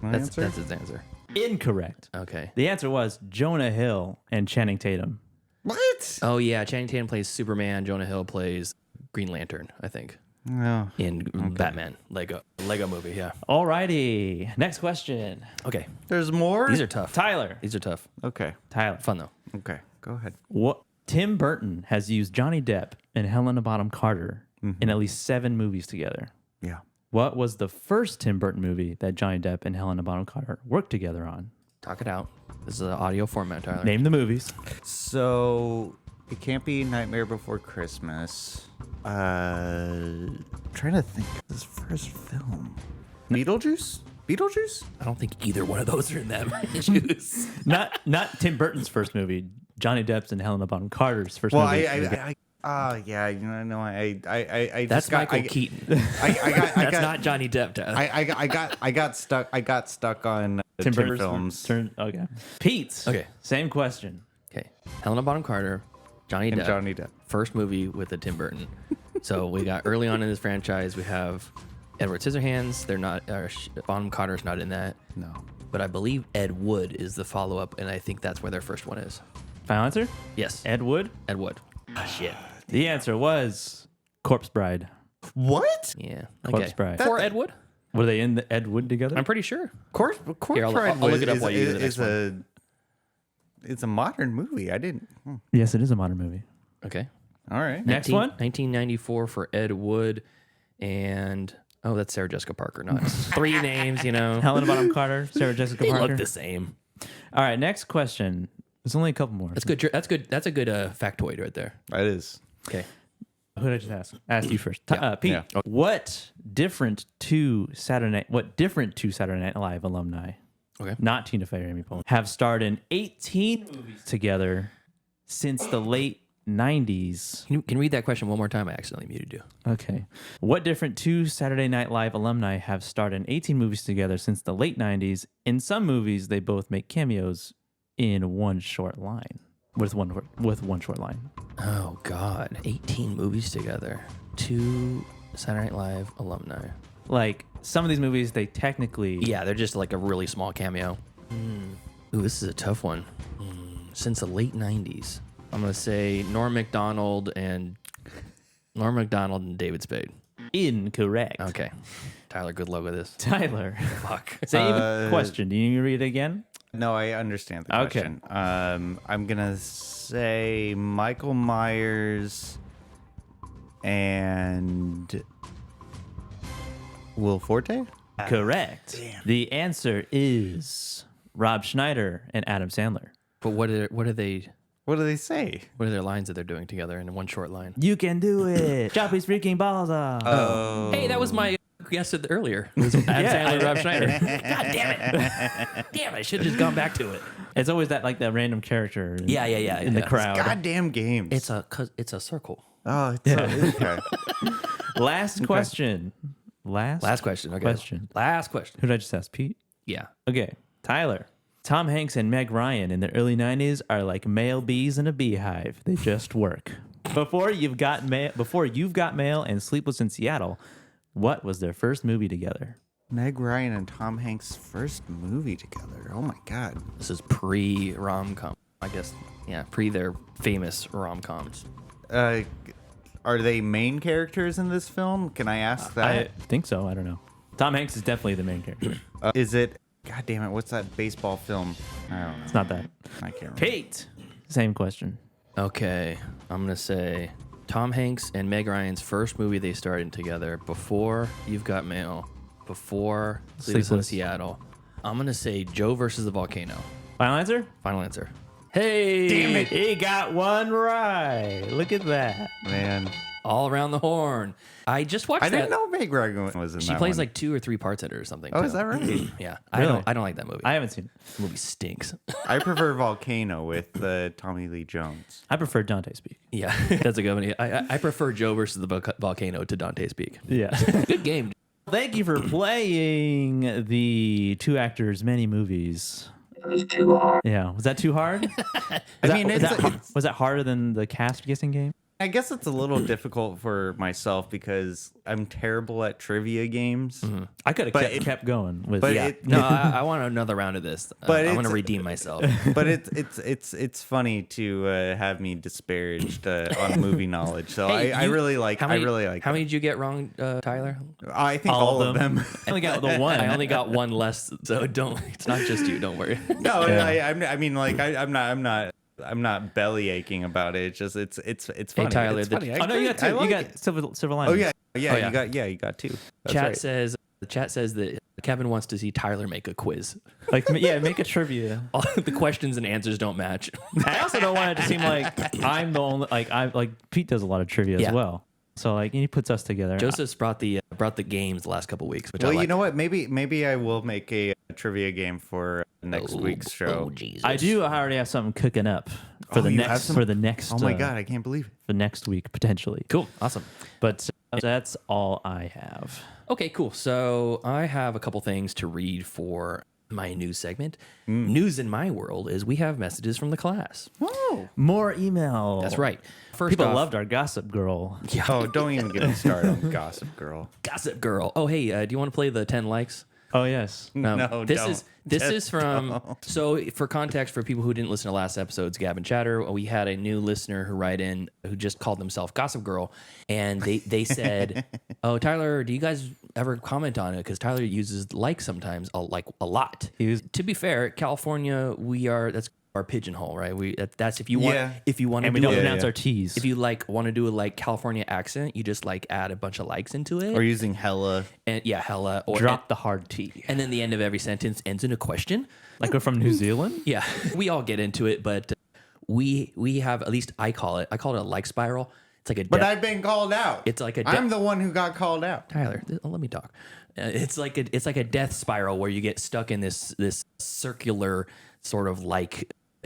Speaker 7: My answer?
Speaker 1: That's his answer.
Speaker 8: Incorrect.
Speaker 1: Okay.
Speaker 8: The answer was Jonah Hill and Channing Tatum.
Speaker 7: What?
Speaker 1: Oh, yeah. Channing Tatum plays Superman. Jonah Hill plays Green Lantern, I think,
Speaker 7: No.
Speaker 1: in Batman. Lego movie, yeah.
Speaker 8: Alrighty. Next question.
Speaker 1: Okay.
Speaker 7: There's more.
Speaker 1: These are tough.
Speaker 8: Tyler.
Speaker 1: These are tough.
Speaker 7: Okay.
Speaker 8: Tyler.
Speaker 1: Fun, though.
Speaker 7: Okay. Go ahead.
Speaker 8: What Tim Burton has used Johnny Depp and Helena Bonham Carter in at least 7 movies together.
Speaker 7: Yeah.
Speaker 8: What was the first Tim Burton movie that Johnny Depp and Helena Bonham Carter worked together on?
Speaker 1: Talk it out. This is an audio format, Tyler.
Speaker 8: Name the movies.
Speaker 7: So it can't be Nightmare Before Christmas. Trying to think of his first film. Beetlejuice? Beetlejuice?
Speaker 1: I don't think either one of those are in that juice.
Speaker 8: Not Tim Burton's first movie. Johnny Depp's and Helena Bonham Carter's first
Speaker 7: Well,
Speaker 8: movie.
Speaker 7: yeah, you know, I
Speaker 1: That's
Speaker 7: just got,
Speaker 1: Michael Keaton. That's not Johnny Depp, Tyler.
Speaker 7: I got stuck on
Speaker 8: Tim
Speaker 7: Tim
Speaker 8: Burton's
Speaker 7: films.
Speaker 8: Okay. Pete.
Speaker 1: Okay.
Speaker 8: Same question.
Speaker 1: Okay. Helena Bonham Carter, Johnny
Speaker 7: And
Speaker 1: Depp.
Speaker 7: Johnny Depp.
Speaker 1: First movie with a Tim Burton. So we got early on in this franchise, we have Edward Scissorhands. They're not, Bonham Carter's not in that.
Speaker 7: No.
Speaker 1: But I believe Ed Wood is the follow up, and I think that's where their first one is.
Speaker 8: Final answer?
Speaker 1: Yes.
Speaker 8: Ed Wood?
Speaker 1: Ed Wood. Ah, shit.
Speaker 8: The answer was Corpse Bride.
Speaker 7: What?
Speaker 1: Yeah.
Speaker 8: Corpse Bride.
Speaker 1: For Ed Wood?
Speaker 8: Were they in the Ed Wood together?
Speaker 1: I'm pretty sure.
Speaker 7: Corpse
Speaker 1: Here, I'll
Speaker 7: Bride
Speaker 1: look it up while you do the next
Speaker 7: it's a modern movie. I didn't.
Speaker 8: Yes, it is a modern movie.
Speaker 1: Okay.
Speaker 7: All right.
Speaker 8: Next one?
Speaker 1: 1994 for Ed Wood, and that's Sarah Jessica Parker. Not three names, you know.
Speaker 8: Helena Bonham Carter, Sarah Jessica
Speaker 1: They
Speaker 8: Parker.
Speaker 1: look the same.
Speaker 8: All right, next question. There's only a couple more.
Speaker 1: That's good. That's good. That's a good factoid right there.
Speaker 7: That is.
Speaker 1: Okay.
Speaker 8: Who did I just ask? Ask you first. Pete,
Speaker 7: Yeah.
Speaker 8: what different two Saturday Night Live alumni,
Speaker 1: Okay.
Speaker 8: not Tina Fey or Amy Poehler, have starred in 18 movies together since the late 90s?
Speaker 1: Can you read that question one more time? I accidentally muted you.
Speaker 8: Okay. What different two Saturday Night Live alumni have starred in 18 movies together since the late 90s? In some movies, they both make cameos in one short line. With one short line.
Speaker 1: Oh God, 18 movies together. Two Saturday Night Live alumni.
Speaker 8: Like, some of these movies, they technically...
Speaker 1: Yeah, they're just like a really small cameo. Ooh, this is a tough one. Since the late 90s. I'm going to say Norm Macdonald and David Spade.
Speaker 8: Incorrect.
Speaker 1: Okay. Tyler, good luck with this.
Speaker 8: Tyler.
Speaker 1: Fuck.
Speaker 8: Same question. Do you need me to read it again?
Speaker 7: No, I understand the
Speaker 8: Okay.
Speaker 7: question. I'm gonna say Michael Myers and Will Forte.
Speaker 8: Correct. The answer is Rob Schneider and Adam Sandler.
Speaker 1: But what are they?
Speaker 7: What do they say?
Speaker 1: What are their lines that they're doing together in one short line?
Speaker 8: You can do it. Chop his freaking balls off.
Speaker 1: Hey, that was my guess earlier. It was Adam Sandler and Rob Schneider. God damn it! Damn it! I should have just gone back to it.
Speaker 8: It's always that random character. In the crowd.
Speaker 7: Goddamn games.
Speaker 1: It's a circle.
Speaker 7: Oh, it's okay.
Speaker 8: Last question.
Speaker 1: Last question. Okay. Last question.
Speaker 8: Who did I just ask? Pete?
Speaker 1: Yeah.
Speaker 8: Okay. Tyler. Tom Hanks and Meg Ryan in the early 90s are like male bees in a beehive. They just work. Before You've Got Mail and Sleepless in Seattle, what was their first movie together?
Speaker 7: Meg Ryan and Tom Hanks' first movie together. Oh my God.
Speaker 1: This is pre rom-com. I guess. Yeah. Pre their famous rom-coms.
Speaker 7: Are they main characters in this film? Can I ask that?
Speaker 8: I think so. I don't know. Tom Hanks is definitely the main character.
Speaker 7: Is it? God damn it! What's that baseball film? I don't know.
Speaker 8: It's not that.
Speaker 7: I can't remember.
Speaker 8: Pete. Same question.
Speaker 1: Okay. I'm gonna say Tom Hanks and Meg Ryan's first movie they started together before You've Got Mail, before Sleepless in Seattle. I'm gonna say Joe versus the Volcano.
Speaker 8: Final answer?
Speaker 1: Final answer. Hey!
Speaker 8: Damn it. He got one right. Look at that.
Speaker 7: Man,
Speaker 1: All around the horn. I just watched
Speaker 7: I
Speaker 1: that.
Speaker 7: didn't know Meg Ryan was in
Speaker 1: She
Speaker 7: that
Speaker 1: plays
Speaker 7: one.
Speaker 1: like 2 or 3 parts in it or something.
Speaker 7: Oh,
Speaker 1: too.
Speaker 7: is that right?
Speaker 1: Yeah.
Speaker 8: Really?
Speaker 1: I don't like that movie.
Speaker 8: I haven't seen it.
Speaker 1: The movie stinks.
Speaker 7: I prefer Volcano with Tommy Lee Jones.
Speaker 8: I prefer Dante Speak.
Speaker 1: Yeah. That's a good one. I prefer Joe versus the Volcano to Dante's Peak.
Speaker 8: Yeah.
Speaker 1: Good game.
Speaker 8: Thank you for playing the two actors, many movies.
Speaker 5: It was too hard.
Speaker 8: Yeah. Was that too hard? Was that harder than the cast guessing game?
Speaker 7: I guess it's a little difficult for myself because I'm terrible at trivia games.
Speaker 8: I could have kept going with
Speaker 7: but
Speaker 8: yeah.
Speaker 7: it-
Speaker 1: No, I want another round of this.
Speaker 7: But
Speaker 1: I want to
Speaker 7: it's-
Speaker 1: redeem myself.
Speaker 7: But it's funny to have me disparaged on movie knowledge. So
Speaker 1: Hey,
Speaker 7: I really like
Speaker 1: How many,
Speaker 7: I really like
Speaker 1: How many did you get wrong, Tyler?
Speaker 7: I think all of them.
Speaker 8: I only got the one.
Speaker 1: I only got one less, so don't. It's not just you. Don't worry.
Speaker 7: No,
Speaker 8: Yeah.
Speaker 7: I mean like I'm not I'm not belly aching about it. It's just it's funny.
Speaker 1: Tyler,
Speaker 7: it's
Speaker 1: the-
Speaker 7: funny.
Speaker 8: Oh no, you got two. You got silver
Speaker 7: Oh
Speaker 8: linings.
Speaker 7: yeah. You got two. That's
Speaker 1: Chat
Speaker 7: right.
Speaker 1: says the chat says that Kevin wants to see Tyler make a quiz.
Speaker 8: Like make a trivia.
Speaker 1: All the questions and answers don't match.
Speaker 8: I also don't want it to seem like I'm the only Pete does a lot of trivia
Speaker 1: Yeah.
Speaker 8: as well. So he puts us together.
Speaker 1: Joseph's brought the games the last couple weeks, which
Speaker 7: Well,
Speaker 1: I like.
Speaker 7: you know what? Maybe I will make a trivia game for next week's show.
Speaker 1: Oh, Jesus.
Speaker 8: I already have something cooking up for
Speaker 7: Oh,
Speaker 8: the
Speaker 7: you have
Speaker 8: next
Speaker 7: some?
Speaker 8: for the next.
Speaker 7: Oh my god, I can't believe it.
Speaker 8: For next week potentially.
Speaker 1: Cool. Awesome.
Speaker 8: But that's all I have.
Speaker 1: Okay, cool. So I have a couple things to read for my news segment. News in my world is we have messages from the class.
Speaker 8: More email.
Speaker 1: That's right. First
Speaker 8: People
Speaker 1: off,
Speaker 8: loved our Gossip Girl.
Speaker 7: Oh, don't even get me started on Gossip Girl.
Speaker 1: Gossip Girl. Oh, hey, do you want to play the 10 likes?
Speaker 8: Oh yes.
Speaker 7: No,
Speaker 1: this
Speaker 7: don't.
Speaker 1: is from so for context for people who didn't listen to last episode's Gavin Chatter, we had a new listener who write in who just called themselves Gossip Girl, and they said, "Oh, Tyler, do you guys ever comment on it? Because Tyler uses like sometimes a lot." To be fair, California, that's our pigeonhole, right? That's if you want
Speaker 7: Yeah.
Speaker 1: if you want to
Speaker 8: And we
Speaker 1: do
Speaker 8: don't
Speaker 1: it.
Speaker 8: pronounce our T's.
Speaker 1: If you want to do a California accent, you just add a bunch of likes into it.
Speaker 7: Or using hella.
Speaker 1: And yeah, hella. Or
Speaker 8: drop the hard T.
Speaker 1: and then the end of every sentence ends in a question.
Speaker 8: Like we're from New Zealand.
Speaker 1: Yeah, we all get into it, but we have, at least I call it a like spiral. It's like a
Speaker 7: But
Speaker 1: death-
Speaker 7: I've been called out.
Speaker 1: It's like a
Speaker 7: I'm the one who got called out.
Speaker 1: Tyler, let me talk. It's like a death spiral where you get stuck in this circular sort of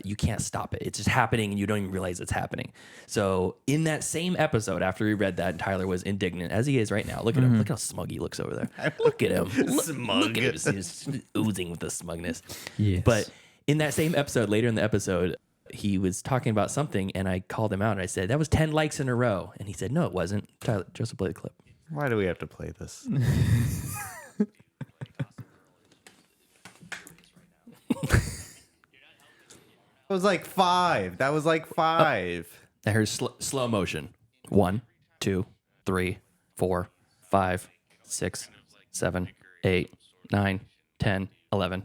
Speaker 1: you can't stop it. It's just happening and you don't even realize it's happening. So in that same episode, after we read that, Tyler was indignant, as he is right now. Look at him. Look how smug he looks over there. Look at him. Look at him. He's oozing with the smugness.
Speaker 8: Yes.
Speaker 1: But in that same episode, later in the episode, he was talking about something and I called him out and I said, that was 10 likes in a row. And he said, no, it wasn't. Tyler, Joseph, play the clip.
Speaker 7: Why do we have to play this? That was like 5. That was like 5.
Speaker 1: I heard slow motion. 1, 2, 3, 4, 5, 6, 7, 8, 9, 10, 11.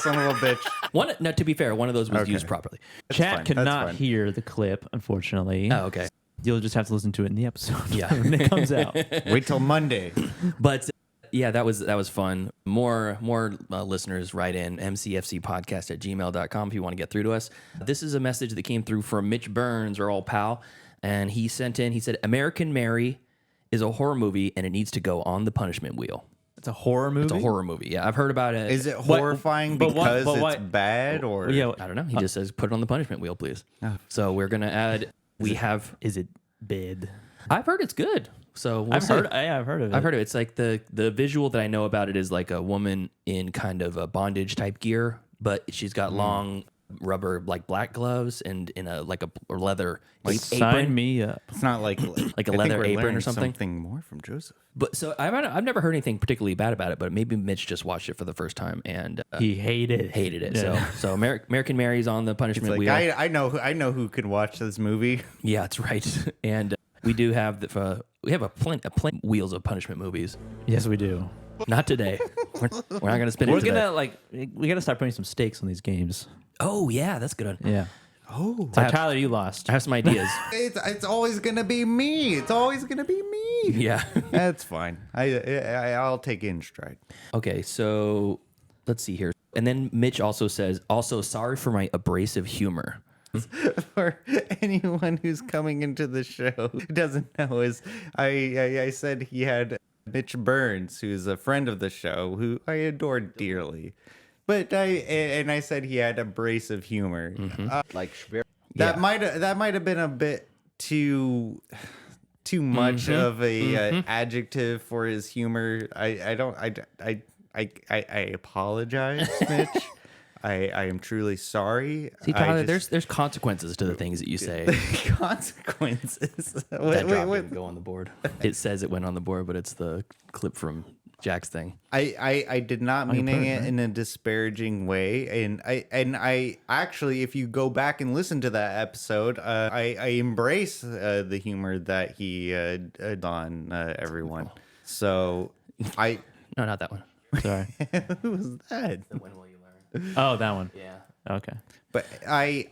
Speaker 7: Son of a bitch.
Speaker 1: No, to be fair, one of those was
Speaker 7: Okay.
Speaker 1: used properly.
Speaker 8: Chat
Speaker 7: fine.
Speaker 8: could
Speaker 7: That's
Speaker 8: not
Speaker 7: fine.
Speaker 8: hear the clip, unfortunately.
Speaker 1: Oh, okay.
Speaker 8: You'll just have to listen to it in the episode.
Speaker 1: Yeah.
Speaker 8: when it comes out.
Speaker 7: Wait till Monday.
Speaker 1: But yeah, that was fun. More listeners write in mcfcpodcast@gmail.com if you want to get through to us. This is a message that came through from Mitch Burns, our old pal, and he sent in. He said, "American Mary is a horror movie and it needs to go on the punishment wheel."
Speaker 8: It's a horror movie.
Speaker 1: It's a horror movie. Yeah, I've heard about it.
Speaker 7: Is it horrifying
Speaker 8: but what-
Speaker 7: because
Speaker 8: but
Speaker 7: it's
Speaker 8: what-
Speaker 7: bad or
Speaker 8: Yeah.
Speaker 1: I don't know. He just says, "Put it on the punishment wheel, please." So we're gonna add.
Speaker 8: Is it bad?
Speaker 1: I've heard it's good. So we'll
Speaker 8: I've
Speaker 1: see.
Speaker 8: heard of it.
Speaker 1: I've heard of it. It's like the visual that I know about it is like a woman in kind of a bondage type gear, but she's got long rubber black gloves and in a leather apron.
Speaker 8: Sign me up.
Speaker 7: it's not like
Speaker 1: Like a
Speaker 7: I think
Speaker 1: leather
Speaker 7: we're
Speaker 1: apron or
Speaker 7: learning
Speaker 1: something?
Speaker 7: Something more from Joseph.
Speaker 1: But so I've never heard anything particularly bad about it, but maybe Mitch just watched it for the first time and
Speaker 8: He hated
Speaker 1: hated it.
Speaker 8: Yeah.
Speaker 1: So American Mary's on the punishment
Speaker 7: Like
Speaker 1: wheel.
Speaker 7: I know who can watch this movie.
Speaker 1: Yeah, that's right. And we do have we have a plenty wheels of punishment movies.
Speaker 8: Yes, we do.
Speaker 1: Not today. We're not gonna spin it.
Speaker 8: We're
Speaker 1: today.
Speaker 8: gonna we gotta start putting some stakes on these games.
Speaker 1: Oh yeah, that's a good one.
Speaker 8: Yeah.
Speaker 7: Oh,
Speaker 8: So Tyler, you lost.
Speaker 1: I have some ideas.
Speaker 7: it's always gonna be me. It's always gonna be me.
Speaker 1: Yeah.
Speaker 7: That's fine. I'll take it in stride.
Speaker 1: Okay, so let's see here. And then Mitch also says, also sorry for my abrasive humor.
Speaker 7: For anyone who's coming into the show who doesn't know, is I said he had Mitch Burns, who's a friend of the show, who I adore dearly. But I said he had abrasive humor.
Speaker 2: Like Schwer.
Speaker 7: That might have been a bit too much of a adjective for his humor. I apologize, Mitch. I am truly sorry.
Speaker 1: See, Tyler,
Speaker 7: I just-
Speaker 1: there's consequences to the things that you say.
Speaker 7: consequences.
Speaker 1: That
Speaker 7: Wait,
Speaker 1: drop
Speaker 7: wait.
Speaker 1: didn't go on the board. It says it went on the board, but it's the clip from Jack's thing.
Speaker 7: I did not mean it in a disparaging way, and I actually, if you go back and listen to that episode, I embrace the humor that he had on everyone. So
Speaker 1: No, not that one.
Speaker 8: Sorry.
Speaker 7: who was that?
Speaker 1: When will you learn?
Speaker 8: Oh, that one.
Speaker 1: Yeah.
Speaker 8: Okay.
Speaker 7: But I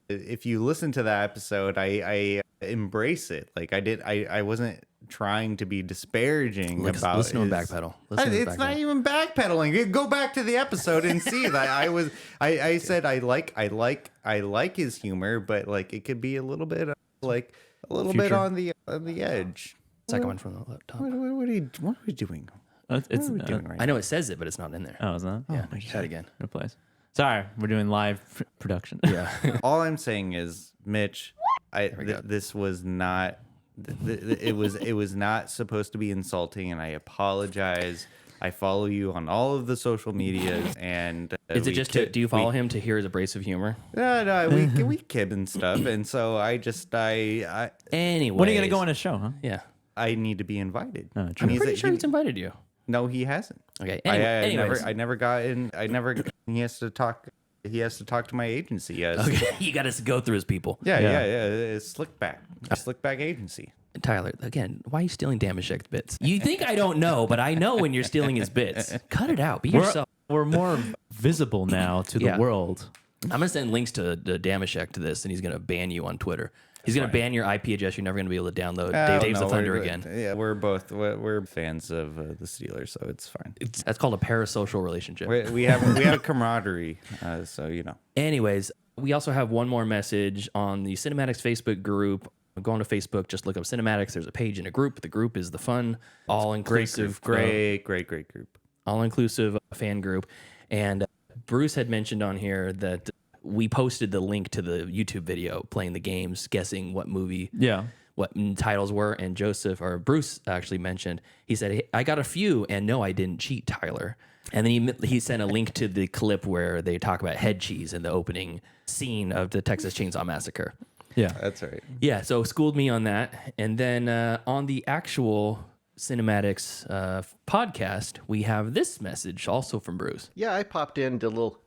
Speaker 7: if you listen to that episode, I embrace it. Like I wasn't trying to be disparaging about.
Speaker 1: Listen to him backpedal. Listen to him
Speaker 7: It's not
Speaker 1: backpedal.
Speaker 7: even backpedaling. Go back to the episode and see that I said I like his humor, but like it could be a little bit bit
Speaker 8: Future.
Speaker 7: on the edge.
Speaker 1: Second one from the laptop.
Speaker 7: What are we doing?
Speaker 8: It's
Speaker 7: What are we doing right
Speaker 1: I know it says it, but it's not in there.
Speaker 8: Oh, is that?
Speaker 1: Yeah, say it again.
Speaker 8: Good place. Sorry, we're doing live production.
Speaker 1: Yeah.
Speaker 7: All I'm saying is, Mitch,
Speaker 1: go.
Speaker 7: this was not. It was not supposed to be insulting, and I apologize. I follow you on all of the social medias, and
Speaker 1: Is it just do you follow him to hear his abrasive humor?
Speaker 7: No, we kib and stuff, and so I
Speaker 1: Anyway.
Speaker 8: When are you gonna go on a show, huh?
Speaker 1: Yeah.
Speaker 7: I need to be invited.
Speaker 8: Oh,
Speaker 7: And
Speaker 8: true.
Speaker 1: I'm pretty sure he's invited you.
Speaker 7: No, he hasn't.
Speaker 1: Okay.
Speaker 7: I
Speaker 1: Anyways.
Speaker 7: never got in. He has to talk. He has to talk to my agency. Yes.
Speaker 1: Okay. You got to go through his people.
Speaker 7: Yeah.
Speaker 8: Yeah.
Speaker 7: It's Slickback agency.
Speaker 1: Tyler, again, why are you stealing Damashek's bits? You think I don't know, but I know when you're stealing his bits. Cut it out. Be yourself.
Speaker 8: We're more visible now to the
Speaker 1: Yeah.
Speaker 8: world.
Speaker 1: I'm going to send links to Damashek to this, and he's going to ban you on Twitter. He's going to ban your IP address. You're never going to be able to download Dave's of Thunder again.
Speaker 7: Yeah, we're fans of the Steelers, so it's fine.
Speaker 1: That's called a parasocial relationship.
Speaker 7: We have camaraderie, so you know.
Speaker 1: Anyways, we also have one more message on the Cinematics Facebook group. Go on to Facebook, just look up Cinematics. There's a page and a group. The group is the fun, all-inclusive,
Speaker 7: Great group.
Speaker 1: all-inclusive fan group. And Bruce had mentioned on here that we posted the link to the YouTube video playing the games, guessing what movie,
Speaker 8: Yeah.
Speaker 1: what titles were. And Bruce actually mentioned, he said, hey, I got a few, and no, I didn't cheat, Tyler. And then he sent a link to the clip where they talk about head cheese in the opening scene of the Texas Chainsaw Massacre.
Speaker 8: Yeah.
Speaker 7: That's right.
Speaker 1: Yeah, so schooled me on that. And then on the actual Cinematics podcast, we have this message also from Bruce.
Speaker 9: Yeah, I popped in, did a little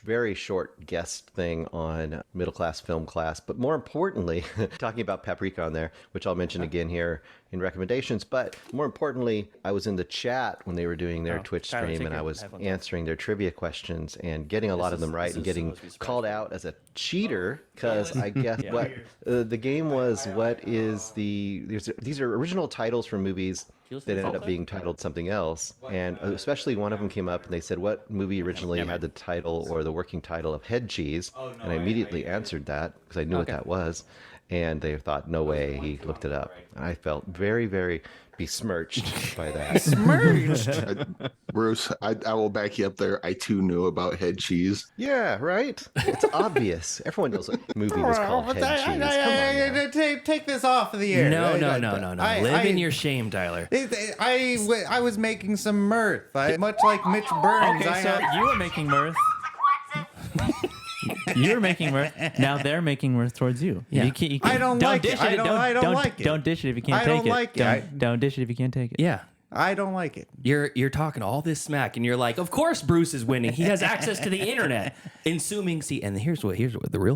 Speaker 9: very short guest thing on Middle Class Film Class, but more importantly, talking about Paprika on there, which I'll mention again here in recommendations. But more importantly, I was in the chat when they were doing their Twitch
Speaker 1: Tyler,
Speaker 9: stream,
Speaker 1: take
Speaker 9: and I
Speaker 1: your
Speaker 9: was
Speaker 1: headphones
Speaker 9: answering their trivia questions and getting a lot of them right, and getting called out as a cheater because I guess what the game was. What is these are original titles from movies that ended up being titled something else, and especially one of them came up and they said what movie originally had the title or the working title of Head Cheese, and I immediately answered that because I knew what that was, and they thought no way. He looked it up, and I felt very, very besmirched by that.
Speaker 10: Bruce, I will back you up there. I too knew about Head Cheese.
Speaker 9: Yeah, right. It's obvious. Everyone knows what movie was called Head Cheese. Come on now.
Speaker 7: Take this off of the air.
Speaker 1: No. Live in your shame, Tyler.
Speaker 7: I was making some mirth. Much like Mitch Burns.
Speaker 8: Okay, so you were making mirth. You were making mirth. Now they're making mirth towards you.
Speaker 1: Yeah.
Speaker 8: You can't,
Speaker 7: I don't like
Speaker 8: dish
Speaker 7: it. I don't like it.
Speaker 8: Don't dish it if you can't
Speaker 7: I
Speaker 8: take
Speaker 7: don't
Speaker 8: it.
Speaker 7: like it.
Speaker 8: Don't dish it if you can't take it.
Speaker 1: Yeah.
Speaker 7: I don't like it.
Speaker 1: You're talking all this smack, and you're like, of course Bruce is winning. He has access to the internet. Assuming, and here's the real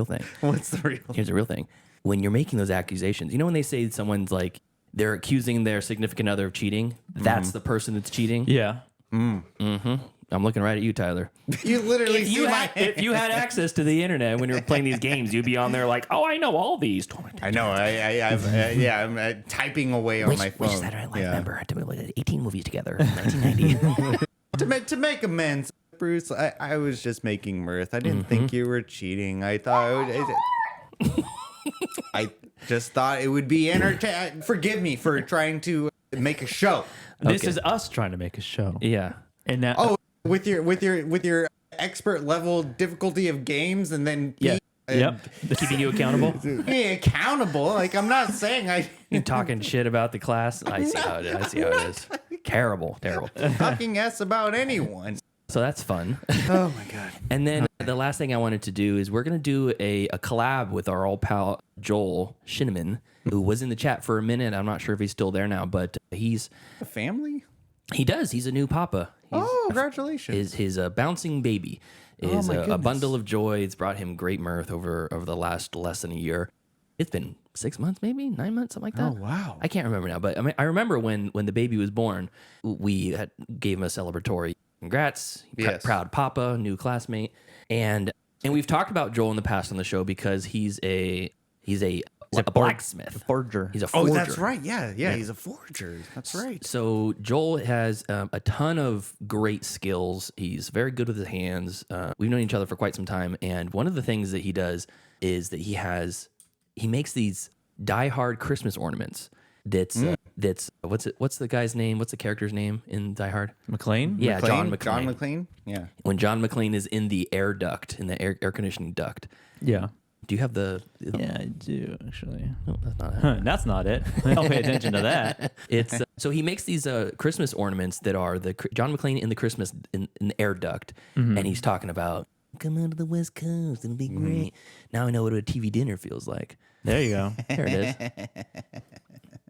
Speaker 1: thing.
Speaker 7: What's the real?
Speaker 1: Here's the real thing. When you're making those accusations, you know when they say someone's like they're accusing their significant other of cheating, that's the person that's cheating.
Speaker 8: Yeah.
Speaker 1: I'm looking right at you, Tyler.
Speaker 7: You literally
Speaker 1: If you had access to the internet when you were playing these games, you'd be on there like, oh, I know all these.
Speaker 7: I know. I'm typing away on my phone.
Speaker 1: Which Saturday Night Live member had to like 18 movies together in 1990?
Speaker 7: To make amends, Bruce, I was just making mirth. I didn't think you were cheating. I thought I just thought it would be entertaining. Forgive me for trying to make a show.
Speaker 8: This is us trying to make a show.
Speaker 1: Yeah.
Speaker 8: And now,
Speaker 7: with your expert level difficulty of games, and then
Speaker 1: Yeah.
Speaker 8: yep.
Speaker 1: Keeping you accountable?
Speaker 7: me accountable. Like I'm not saying
Speaker 1: You talking shit about the class? I see how it is. Terrible.
Speaker 7: fucking s about anyone.
Speaker 1: So that's fun.
Speaker 7: Oh my god.
Speaker 1: And then the last thing I wanted to do is we're going to do a collab with our old pal Joel Shinneman, who was in the chat for a minute. I'm not sure if he's still there now, but he's
Speaker 7: A family?
Speaker 1: he does. He's a new papa.
Speaker 7: Congratulations.
Speaker 1: His bouncing baby is
Speaker 7: my
Speaker 1: a
Speaker 7: goodness.
Speaker 1: bundle of joy. It's brought him great mirth over the last less than a year. It's been 6 months, maybe 9 months, something like that.
Speaker 7: Oh, wow.
Speaker 1: I can't remember now, but I remember when the baby was born, we gave him a celebratory congrats,
Speaker 7: Yes.
Speaker 1: proud papa, new classmate, and And we've talked about Joel in the past on the show because he's a blacksmith.
Speaker 8: Forger.
Speaker 1: He's a
Speaker 7: Oh,
Speaker 1: forger.
Speaker 7: that's right. Yeah, he's a forger. That's right.
Speaker 1: So Joel has a ton of great skills. He's very good with his hands. We've known each other for quite some time, and one of the things that he does is that he makes these die-hard Christmas ornaments. That's what's the guy's name? What's the character's name in Die Hard?
Speaker 8: McClane?
Speaker 1: Yeah, John McClane.
Speaker 7: John McClane? Yeah.
Speaker 1: When John McClane is in the air duct, in the air conditioning duct.
Speaker 8: Yeah.
Speaker 1: Do you have the?
Speaker 8: Yeah, I do actually.
Speaker 1: No, that's not it.
Speaker 8: That's not it. Don't pay attention to that.
Speaker 1: It's so he makes these Christmas ornaments that are the John McClane in the Christmas in the air duct, and he's talking about come out to the West Coast, it'll be great. Now I know what a TV dinner feels like.
Speaker 8: There you go.
Speaker 1: There it is.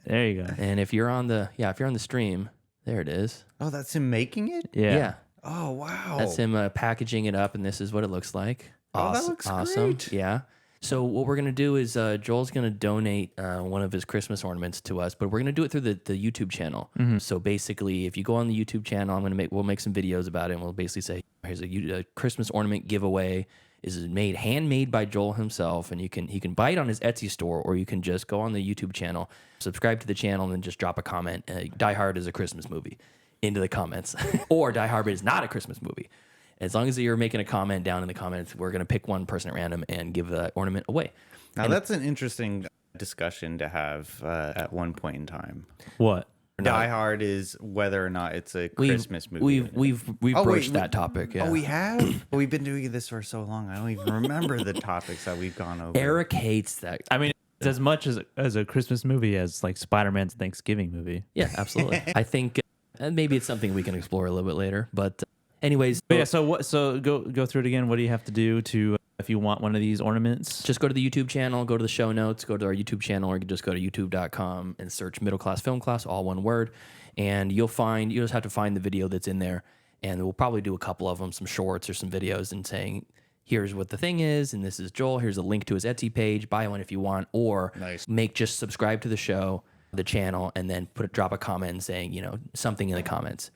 Speaker 8: There you go.
Speaker 1: And if you're on the stream, there it is.
Speaker 7: Oh, that's him making it?
Speaker 8: Yeah.
Speaker 7: Oh, wow.
Speaker 1: That's him packaging it up, and this is what it looks like.
Speaker 7: Oh, that looks great.
Speaker 1: Yeah. So what we're gonna do is Joel's gonna donate one of his Christmas ornaments to us, but we're gonna do it through the YouTube channel. So basically, if you go on the YouTube channel, we'll make some videos about it, and we'll basically say here's a Christmas ornament giveaway. This is handmade by Joel himself, and he can buy it on his Etsy store, or you can just go on the YouTube channel, subscribe to the channel, and then just drop a comment. Die Hard is a Christmas movie into the comments, or Die Hard is not a Christmas movie. As long as you're making a comment down in the comments, we're going to pick one person at random and give the ornament away.
Speaker 7: Now, that's an interesting discussion to have at one point in time.
Speaker 8: What?
Speaker 7: Die Hard is whether or not it's a Christmas movie.
Speaker 1: We've broached that topic. Yeah.
Speaker 7: Oh, we have? We've been doing this for so long. I don't even remember the topics that we've gone over.
Speaker 1: Eric hates that.
Speaker 8: I mean, it's as much as a Christmas movie as like Spider-Man's Thanksgiving movie.
Speaker 1: Yeah, absolutely. I think maybe it's something we can explore a little bit later. But anyways,
Speaker 8: But yeah. So what? So go through it again. What do you have to do to if you want one of these ornaments?
Speaker 1: just go to the YouTube channel, go to the show notes, go to our YouTube channel, or you can just go to youtube.com and search Middle Class Film Class, all one word, and you just have to find the video that's in there, and we'll probably do a couple of them, some shorts or some videos, and saying here's what the thing is, and this is Joel. Here's a link to his Etsy page. Buy one if you want, or just subscribe to the show, the channel, and then drop a comment saying something in the comments.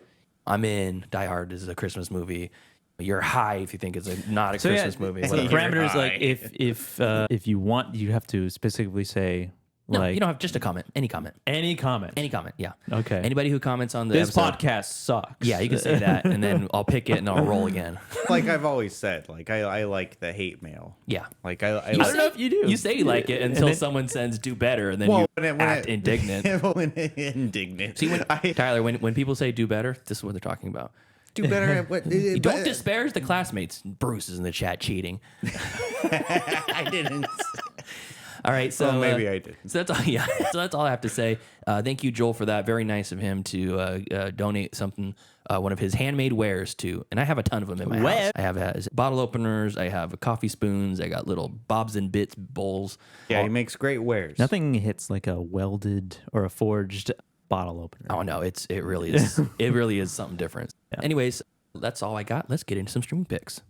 Speaker 1: I'm in. Die Hard is a Christmas movie. You're high if you think it's not a Christmas movie.
Speaker 8: So the
Speaker 1: whatever.
Speaker 8: parameters like if you want, you have to specifically say
Speaker 1: No,
Speaker 8: like
Speaker 1: you don't have just a comment. Any comment.
Speaker 8: any comment.
Speaker 1: Any comment. Yeah.
Speaker 8: Okay.
Speaker 1: Anybody who comments on
Speaker 8: This
Speaker 1: episode,
Speaker 8: podcast sucks.
Speaker 1: Yeah, you can say that, and then I'll pick it and I'll roll again.
Speaker 7: Like I've always said, like I like the hate mail.
Speaker 1: Yeah.
Speaker 7: Like I
Speaker 8: I don't know if you do.
Speaker 1: You say you like it until someone sends "do better," and then you act indignant.
Speaker 7: Indignant.
Speaker 1: See, Tyler, when people say "do better," this is what they're talking about.
Speaker 7: Do better at what?
Speaker 1: You don't disparage the classmates. Bruce is in the chat cheating.
Speaker 7: I didn't.
Speaker 1: All right, so
Speaker 7: maybe I did.
Speaker 1: So that's all. Yeah, so that's all I have to say. Thank you, Joel, for that. Very nice of him to donate something, one of his handmade wares to. And I have a ton of them in my house. I have bottle openers. I have coffee spoons. I got little Bobs and Bits bowls.
Speaker 7: Yeah, he makes great wares.
Speaker 8: Nothing hits like a welded or a forged bottle opener.
Speaker 1: Oh no, it really is. It really is something different. Yeah. Anyways, that's all I got. Let's get into some streaming picks.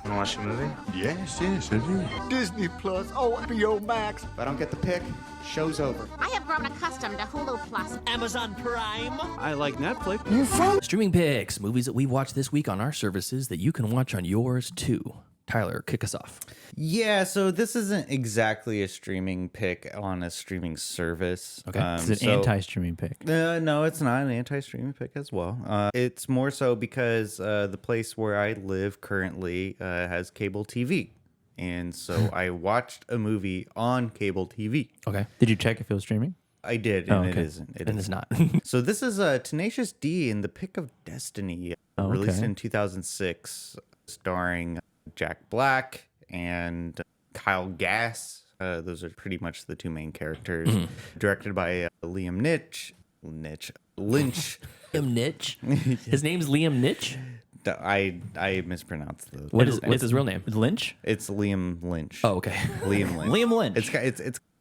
Speaker 6: Wanna watch a movie?
Speaker 10: Yes, I do.
Speaker 2: Disney Plus, HBO Max.
Speaker 11: If I don't get the pick, show's over.
Speaker 3: I have grown accustomed to Hulu Plus.
Speaker 12: Amazon Prime.
Speaker 11: I like Netflix.
Speaker 1: Streaming picks, movies that we watched this week on our services that you can watch on yours too. Tyler, kick us off.
Speaker 7: Yeah, so this isn't exactly a streaming pick on a streaming service.
Speaker 1: Okay.
Speaker 8: It's an anti-streaming pick.
Speaker 7: No, it's not an anti-streaming pick as well. It's more so because the place where I live currently has cable TV. And so I watched a movie on cable TV.
Speaker 1: Okay.
Speaker 8: Did you check if it was streaming?
Speaker 7: I did, and
Speaker 8: okay.
Speaker 7: it isn't.
Speaker 1: It's not.
Speaker 7: So this is Tenacious D in The Pick of Destiny, released in 2006, starring Jack Black and Kyle Gass. Those are pretty much the two main characters. Directed by Liam Lynch.
Speaker 1: Liam Nitch? His name's Liam Nitch?
Speaker 7: I mispronounced the.
Speaker 1: What's his real name?
Speaker 8: Lynch?
Speaker 7: It's Liam Lynch.
Speaker 1: Oh, okay.
Speaker 7: Liam Lynch.
Speaker 8: Liam Lynch.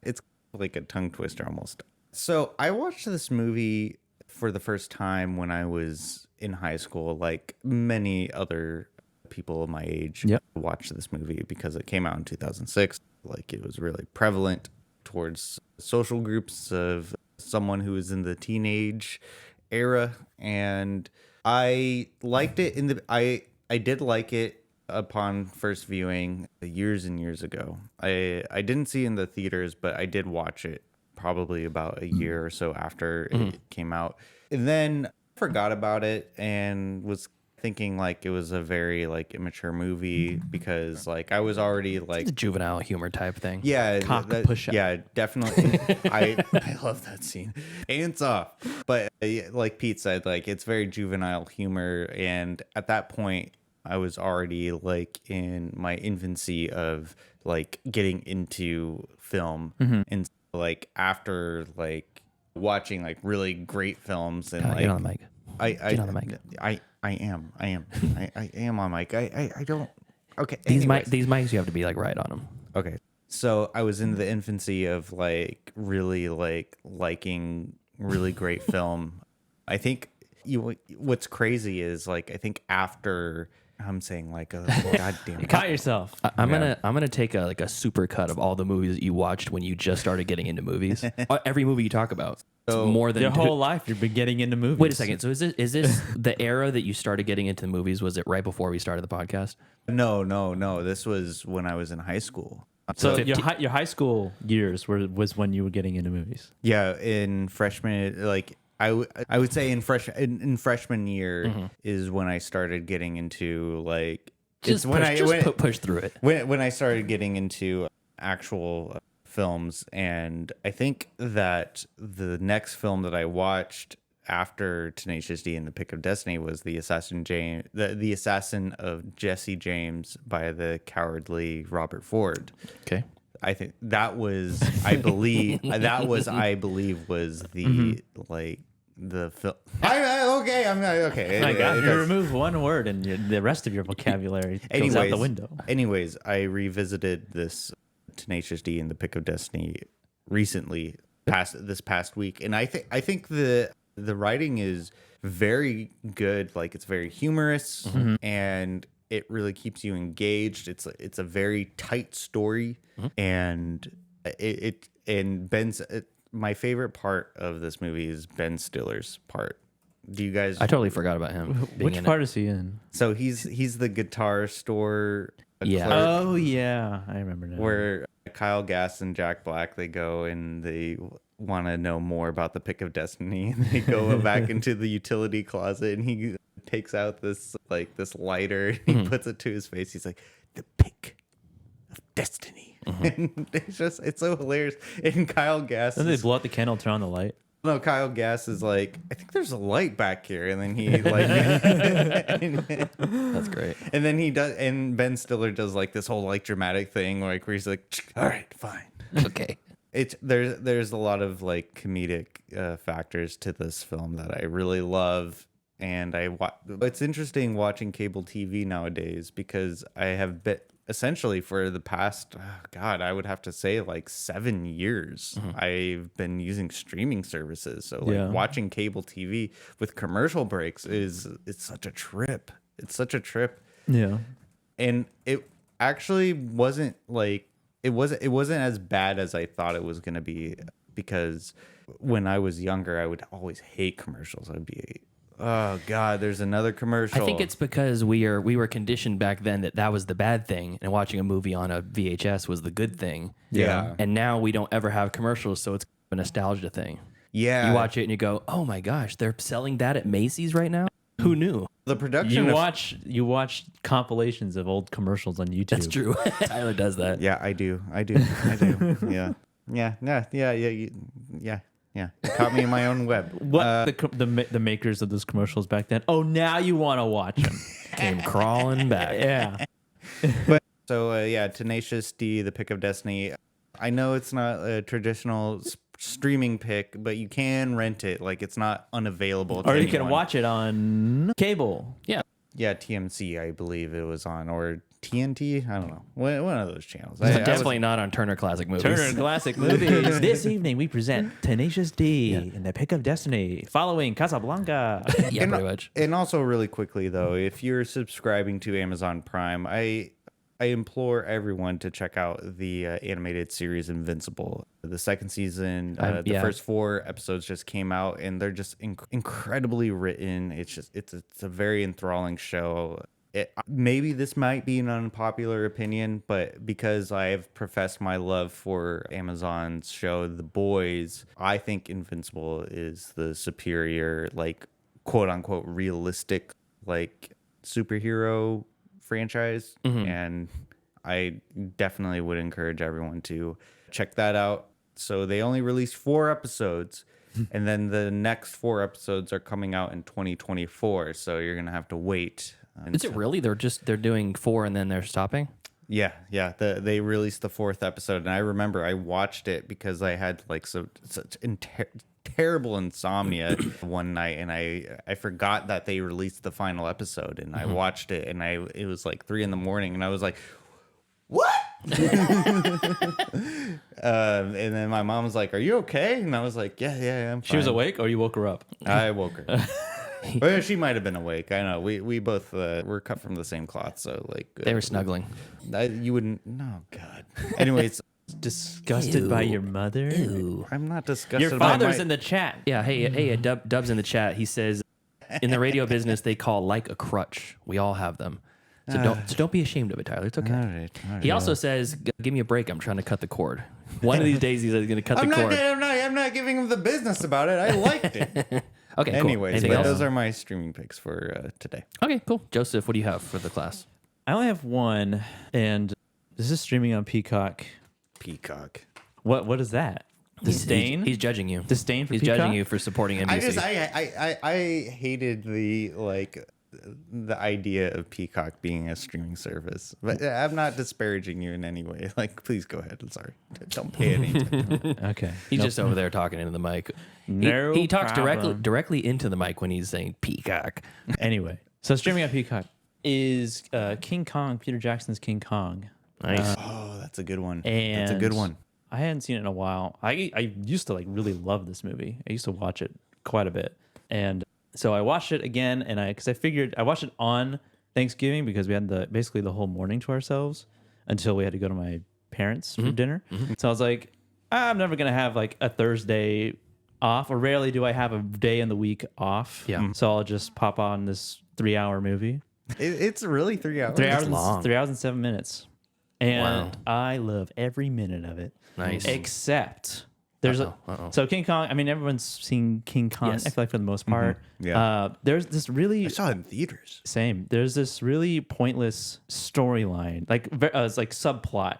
Speaker 7: It's like a tongue twister almost. So I watched this movie for the first time when I was in high school, like many other people of my age.
Speaker 8: Yep.
Speaker 7: Watched this movie because it came out in 2006. Like it was really prevalent towards social groups of someone who was in the teenage era, and I liked it. I did like it upon first viewing years and years ago. I didn't see it in the theaters, but I did watch it probably about a year or so after it came out. And then forgot about it and was thinking like it was a very like immature movie because like I was already like
Speaker 1: It's a juvenile humor type thing.
Speaker 7: yeah,
Speaker 8: push up.
Speaker 7: yeah, definitely. I love that scene. Hands off. But like Pete said, like it's very juvenile humor, and at that point, I was already like in my infancy of like getting into film, and like after like watching like really great films and like
Speaker 1: Get on the mic. Get on the mic.
Speaker 7: I am on mic. I don't. Okay.
Speaker 1: These
Speaker 7: anyways.
Speaker 1: these mics, you have to be like right on them.
Speaker 7: Okay. So I was in the infancy of like really like liking really great film. I think what's crazy is like I think after I'm saying like god damn it.
Speaker 8: Caught yourself.
Speaker 1: I'm gonna take a super cut of all the movies that you watched when you just started getting into movies. Every movie you talk about.
Speaker 7: So
Speaker 1: More than
Speaker 8: Your whole life, you've been getting into movies.
Speaker 1: Wait a second. So is this the era that you started getting into the movies? Was it right before we started the podcast?
Speaker 7: No. This was when I was in high school.
Speaker 8: So your high school years was when you were getting into movies.
Speaker 7: Yeah, in freshman, like I would say in freshman year is when I started getting into like
Speaker 1: push through it.
Speaker 7: When I started getting into actual films, and I think that the next film that I watched after Tenacious D and the Pick of Destiny was the Assassin of Jesse James by the cowardly Robert Ford.
Speaker 1: Okay.
Speaker 7: I think that was, I believe was the like the film. Okay.
Speaker 8: My God, you remove one word and the rest of your vocabulary goes out the window.
Speaker 7: Anyways, I revisited this Tenacious D and the Pick of Destiny recently, this past week, and I think the writing is very good. Like it's very humorous, and it really keeps you engaged. It's a very tight story, and my favorite part of this movie is Ben Stiller's part. Do you guys?
Speaker 1: I totally forgot about him.
Speaker 8: Which part is he in?
Speaker 7: So he's the guitar store.
Speaker 1: Yeah.
Speaker 7: clerk,
Speaker 8: Oh yeah, I remember now.
Speaker 7: where Kyle Gass and Jack Black, they go and they want to know more about the Pick of Destiny, and they go back into the utility closet, and he takes out this lighter, and he puts it to his face. He's like, the Pick of Destiny. And it's so hilarious. And Kyle Gass
Speaker 8: Then they blow out the candle, turn on the light.
Speaker 7: No, Kyle Gass is like, I think there's a light back here, and then he like,
Speaker 1: That's great.
Speaker 7: and then he does, and Ben Stiller does like this whole like dramatic thing, like where he's like, all right, fine,
Speaker 1: Okay.
Speaker 7: There's a lot of like comedic factors to this film that I really love, and it's interesting watching cable TV nowadays because I have been essentially for the past, I would have to say like 7 years, I've been using streaming services. So like watching cable TV with commercial breaks it's such a trip. It's such a trip.
Speaker 8: Yeah.
Speaker 7: And it actually wasn't like, it wasn't as bad as I thought it was going to be, because when I was younger, I would always hate commercials. I'd be, oh God, there's another commercial.
Speaker 1: I think it's because we were conditioned back then that was the bad thing, and watching a movie on a VHS was the good thing.
Speaker 7: Yeah.
Speaker 1: And now we don't ever have commercials, so it's a nostalgia thing.
Speaker 7: Yeah.
Speaker 1: You watch it and you go, oh my gosh, they're selling that at Macy's right now? Who knew?
Speaker 7: The production.
Speaker 8: You watch compilations of old commercials on YouTube.
Speaker 1: That's true. Tyler does that.
Speaker 7: Yeah, I do. Yeah. Yeah. You caught me in my own web.
Speaker 8: What the makers of those commercials back then? Oh, now you want to watch them?
Speaker 1: Came crawling back.
Speaker 8: Yeah.
Speaker 7: So Tenacious D, the Pick of Destiny. I know it's not a traditional streaming pick, but you can rent it. Like it's not unavailable.
Speaker 8: Or you can watch it on cable.
Speaker 1: Yeah.
Speaker 7: Yeah, TMC, I believe it was on, or TNT. I don't know. One of those channels.
Speaker 1: Definitely not on Turner Classic Movies.
Speaker 8: Turner Classic Movies. This evening we present Tenacious D and the Pick of Destiny, following Casablanca.
Speaker 1: Yeah, pretty much.
Speaker 7: And also, really quickly though, if you're subscribing to Amazon Prime, I implore everyone to check out the animated series Invincible. The second season, the first 4 episodes just came out, and they're just incredibly written. It's a very enthralling show. Maybe this might be an unpopular opinion, but because I've professed my love for Amazon's show The Boys, I think Invincible is the superior, like, quote unquote realistic, like, superhero franchise. And I definitely would encourage everyone to check that out. So they only released 4 episodes. And then the next 4 episodes are coming out in 2024. So you're going to have to wait.
Speaker 1: Is it really? They're doing 4 and then they're stopping?
Speaker 7: Yeah. They released the 4th episode. And I remember I watched it because I had like such terrible insomnia one night. And I forgot that they released the final episode. And I watched it and it was like 3 a.m. and I was like, what? And then my mom was like, are you okay? And I was like, yeah, I'm fine.
Speaker 8: She was awake or you woke her up?
Speaker 7: I woke her. Well, she might have been awake. I know. We both were cut from the same cloth, so like
Speaker 1: they were snuggling.
Speaker 7: You wouldn't. No, God. Anyways,
Speaker 8: disgusted by your mother?
Speaker 1: Ew.
Speaker 7: I'm not disgusted.
Speaker 8: Your father's in the chat.
Speaker 1: Yeah. Hey, Dub's in the chat. He says, in the radio business, they call like a crutch. We all have them. So don't be ashamed of it, Tyler. It's okay.
Speaker 7: All right.
Speaker 1: He also says, "Give me a break. I'm trying to cut the cord." One of these days, he's going to cut the cord.
Speaker 7: I'm not giving him the business about it. I liked it.
Speaker 1: Okay.
Speaker 7: Anyways,
Speaker 1: cool.
Speaker 7: those are my streaming picks for today.
Speaker 1: Okay. Cool. Joseph, what do you have for the class?
Speaker 8: I only have one, and this is streaming on Peacock.
Speaker 7: Peacock.
Speaker 8: What is that? Disdain?
Speaker 1: He's judging you.
Speaker 8: Disdain for
Speaker 1: He's
Speaker 8: Peacock?
Speaker 1: judging you for supporting NBC.
Speaker 7: I hated the idea of Peacock being a streaming service, but I'm not disparaging you in any way. Like, please go ahead. I'm sorry. Don't pay any attention.
Speaker 8: Okay.
Speaker 1: He's just over there talking into the mic.
Speaker 8: No
Speaker 1: he talks
Speaker 8: problem.
Speaker 1: directly into the mic when he's saying Peacock.
Speaker 8: Anyway, so streaming on Peacock is King Kong, Peter Jackson's King Kong.
Speaker 1: Nice.
Speaker 7: Oh, that's a good one.
Speaker 8: And
Speaker 7: that's a good one.
Speaker 8: I hadn't seen it in a while. I used to like really love this movie. I used to watch it quite a bit. And so I watched it again, and I figured I watched it on Thanksgiving because we had basically the whole morning to ourselves until we had to go to my parents for dinner. So I was like, I'm never gonna have like a Thursday off, or rarely do I have a day in the week off.
Speaker 1: Yeah.
Speaker 8: So I'll just pop on this 3-hour movie.
Speaker 7: It's really 3 hours.
Speaker 8: 3 hours,
Speaker 1: It's long.
Speaker 8: 3 hours and 7 minutes, and
Speaker 1: Wow.
Speaker 8: I love every minute of it.
Speaker 1: Nice.
Speaker 8: Except there's so King Kong. I mean, everyone's seen King Kong.
Speaker 1: Yes.
Speaker 8: I feel like for the most part.
Speaker 7: Yeah.
Speaker 8: There's this really
Speaker 7: I saw it in theaters.
Speaker 8: same. There's this really pointless storyline, like it's like subplot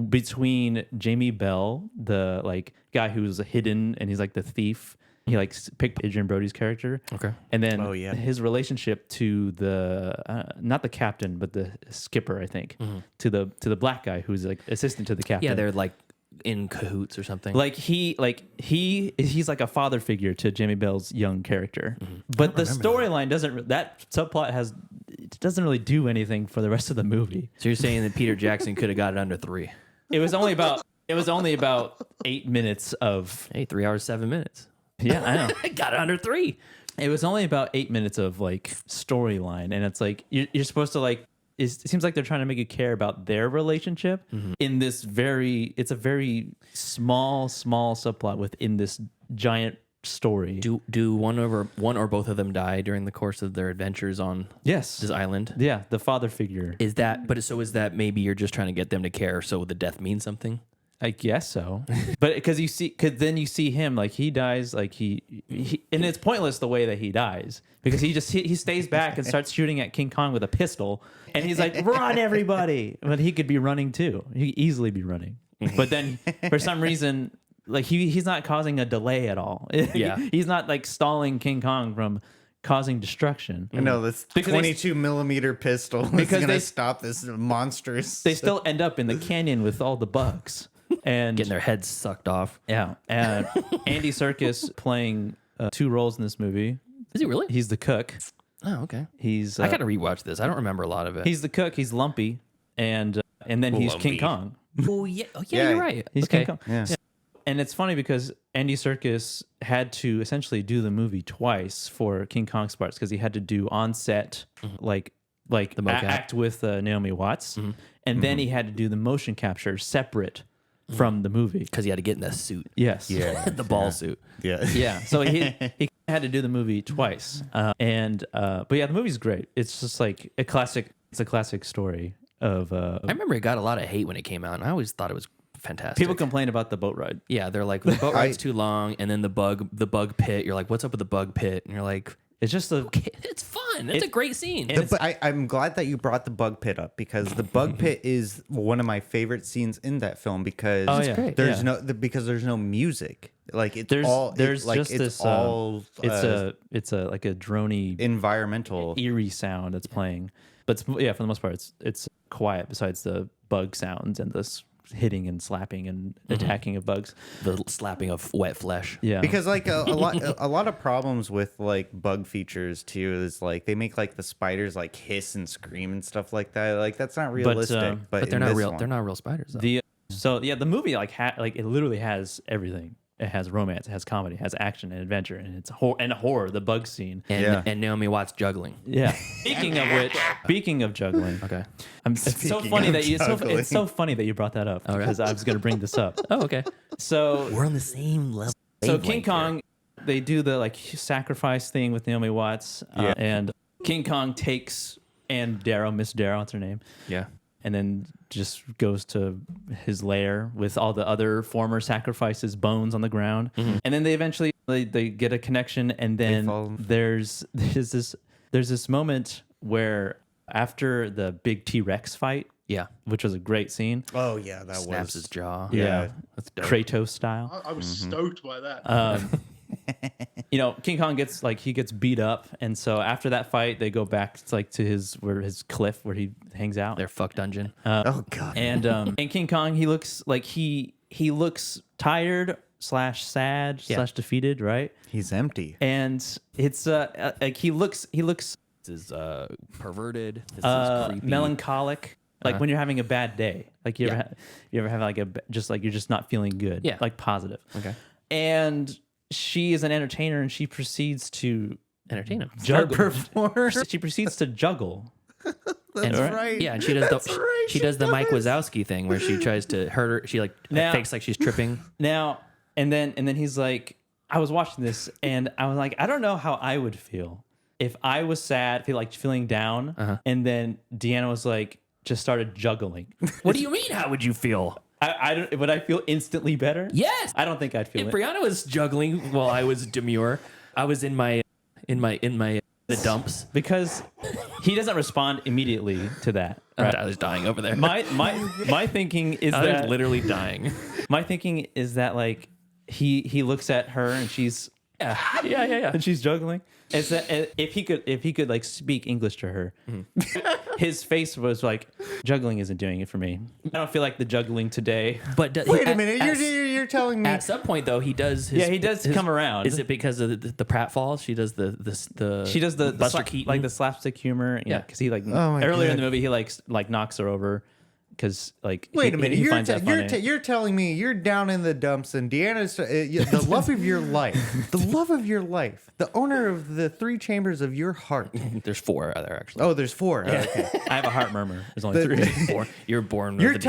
Speaker 8: between Jamie Bell, the like guy who's hidden and he's like the thief. He like picked Adrian Brody's character.
Speaker 1: Okay.
Speaker 8: And then
Speaker 7: Oh, yeah.
Speaker 8: his relationship to the not the captain but the skipper, I think, to the black guy who's like assistant to the captain.
Speaker 1: Yeah, they're like in cahoots or something.
Speaker 8: Like he's like a father figure to Jamie Bell's young character, but the storyline that subplot doesn't really do anything for the rest of the movie.
Speaker 1: So you're saying that Peter Jackson could have got it under 3?
Speaker 8: It was only about 8 minutes of
Speaker 1: 3 hours 7 minutes.
Speaker 8: yeah, I know.
Speaker 1: I got it under 3.
Speaker 8: It was only about 8 minutes of like storyline, and it's like you're supposed to like. It seems like they're trying to make you care about their relationship in this it's a very small subplot within this giant story.
Speaker 1: Do one or both of them die during the course of their adventures on this island?
Speaker 8: Yeah, the father figure.
Speaker 1: Is that maybe you're just trying to get them to care so the death means something?
Speaker 8: I guess so, but because then you see him like he dies like he and it's pointless the way that he dies because he stays back and starts shooting at King Kong with a pistol and he's like run everybody, but he could be running too. He could easily be running, but then for some reason like he's not causing a delay at all.
Speaker 1: Yeah,
Speaker 8: he's not like stalling King Kong from causing destruction.
Speaker 7: I know this 22 millimeter pistol is going to stop this monstrous.
Speaker 8: They still end up in the canyon with all the bugs. And
Speaker 1: getting their heads sucked off.
Speaker 8: Yeah. And Andy Serkis playing 2 roles in this movie.
Speaker 1: Is he really?
Speaker 8: He's the cook.
Speaker 1: Oh, okay.
Speaker 8: He's
Speaker 1: I got to rewatch this. I don't remember a lot of it.
Speaker 8: He's the cook. He's lumpy. And then he's King Kong.
Speaker 1: Oh, yeah. You're right.
Speaker 8: He's King Kong.
Speaker 7: Yeah.
Speaker 8: And it's funny because Andy Serkis had to essentially do the movie twice for King Kong's parts because he had to do on set like the act with Naomi Watts, and then he had to do the motion capture separate from the movie
Speaker 1: because he had to get in the suit.
Speaker 8: Yes,
Speaker 1: the ball suit.
Speaker 8: Yeah. So he had to do the movie twice, but yeah, the movie's great. It's just like a classic It's a classic story of.
Speaker 1: I remember it got a lot of hate when it came out, and I always thought it was fantastic.
Speaker 8: People complain about the boat ride.
Speaker 1: Yeah, they're like, the boat ride's too long, and then the bug pit. You're like, what's up with the bug pit? And you're like,
Speaker 8: it's just
Speaker 1: it's fun. It's a great scene.
Speaker 7: I'm glad that you brought the bug pit up because the bug pit is one of my favorite scenes in that film because there's no music. Like it's
Speaker 8: like a droney
Speaker 7: environmental
Speaker 8: eerie sound that's playing. But for the most part, it's quiet besides the bug sounds and the hitting and slapping and attacking of bugs,
Speaker 1: the slapping of wet flesh.
Speaker 8: Yeah,
Speaker 7: because like a lot of problems with like bug features too is like they make like the spiders like hiss and scream and stuff like that. Like that's not realistic. But
Speaker 1: they're not real. They're not real spiders. Though.
Speaker 8: The movie it literally has everything. It has romance, it has comedy, it has action and adventure, and it's horror. The bug scene
Speaker 1: and Naomi Watts juggling.
Speaker 8: Yeah. Speaking of juggling,
Speaker 1: okay.
Speaker 8: It's so funny that you brought that up because I was going to bring this up.
Speaker 1: Oh, okay.
Speaker 8: So
Speaker 1: we're on the same level.
Speaker 8: So King Kong, they do the like sacrifice thing with Naomi Watts, and King Kong takes Miss Darrow, what's her name?
Speaker 1: Yeah.
Speaker 8: And then just goes to his lair with all the other former sacrifices' bones on the ground. Mm-hmm. And then they eventually they get a connection. And then there's this moment where after the big T-Rex fight, which was a great scene.
Speaker 7: Oh yeah, that
Speaker 1: snaps his jaw.
Speaker 8: Yeah, that's Kratos style.
Speaker 12: I was stoked by that.
Speaker 8: King Kong gets beat up, and so after that fight, they go back to his cliff where he hangs out.
Speaker 1: Their fuck dungeon.
Speaker 7: Oh god.
Speaker 8: And King Kong, he looks like he looks tired / sad / defeated, right?
Speaker 7: He's empty,
Speaker 8: and it's like he looks.
Speaker 1: This is perverted. This
Speaker 8: is
Speaker 1: creepy.
Speaker 8: Melancholic. Like when you're having a bad day, like you ever have like you're just not feeling good.
Speaker 1: Yeah.
Speaker 8: Like positive.
Speaker 1: Okay.
Speaker 8: And she is an entertainer, and she proceeds to
Speaker 1: entertain him.
Speaker 8: Perform. She proceeds to juggle.
Speaker 7: That's right.
Speaker 1: Yeah, and she does the Mike Wazowski thing where she tries to hurt her. She fakes like she's tripping.
Speaker 8: And then he's like, I was watching this, and I was like, I don't know how I would feel if I was sad, feeling down, and then Deanna was like, just started juggling.
Speaker 1: What do you mean? How would you feel?
Speaker 8: Would I feel instantly better?
Speaker 1: Yes.
Speaker 8: I don't think I'd feel
Speaker 1: if
Speaker 8: it.
Speaker 1: Brianna was juggling while I was demure, I was in the dumps.
Speaker 8: Because he doesn't respond immediately to that. Right?
Speaker 1: I was dying over there.
Speaker 8: My thinking is
Speaker 1: I
Speaker 8: that
Speaker 1: was literally dying.
Speaker 8: My thinking is that like he looks at her and she's and she's juggling. It's that if he could like speak English to her, his face was like, juggling isn't doing it for me. I don't feel like the juggling today.
Speaker 1: But
Speaker 7: wait a minute, you're telling me
Speaker 1: at some point though he does.
Speaker 8: He does come around.
Speaker 1: Is it because of the pratfalls? She does the
Speaker 8: Buster Keaton, like the slapstick humor. Yeah, because he earlier in the movie he like knocks her over. Because
Speaker 7: wait a minute, you're telling me you're down in the dumps and Deanna's the love of your life, the owner of the 3 chambers of your heart.
Speaker 1: There's 4 there actually.
Speaker 7: Oh, there's 4.
Speaker 8: Yeah. Okay. I have a heart murmur. There's only 3.
Speaker 1: You're born.
Speaker 7: You're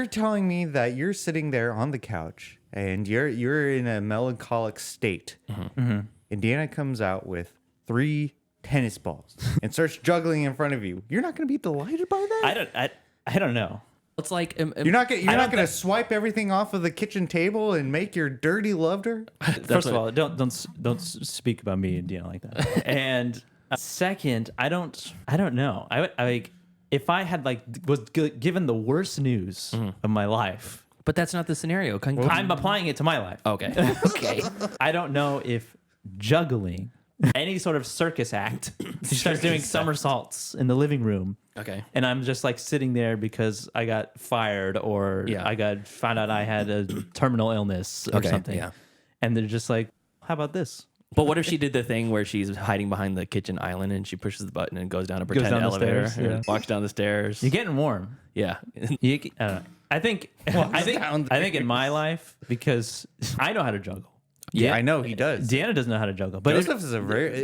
Speaker 7: telling me that you're sitting there on the couch and you're in a melancholic state, and Deanna comes out with 3 tennis balls and starts juggling in front of you. You're not going to be delighted by that?
Speaker 8: I don't know.
Speaker 1: It's like
Speaker 7: you're not going to swipe everything off of the kitchen table and make your dirty love to her.
Speaker 8: First of all, don't speak about me and Deanna like that. And second, I don't know. I like if I had was given the worst news of my life.
Speaker 1: But that's not the scenario.
Speaker 8: I'm applying it to my life.
Speaker 1: Okay. Okay.
Speaker 8: I don't know if juggling, any sort of circus act, she starts doing somersaults in the living room.
Speaker 1: Okay.
Speaker 8: And I'm just like sitting there because I got fired or I found out I had a terminal illness or something.
Speaker 1: Yeah.
Speaker 8: And they're just like, how about this?
Speaker 1: But what if she did the thing where she's hiding behind the kitchen island and she pushes the button and goes down a pretend elevator and walks down the stairs?
Speaker 8: You're getting warm.
Speaker 1: Yeah.
Speaker 8: I think in my life, because I know how to juggle.
Speaker 7: Yeah, I know he does.
Speaker 8: Deanna doesn't know how to juggle. But
Speaker 7: Joseph is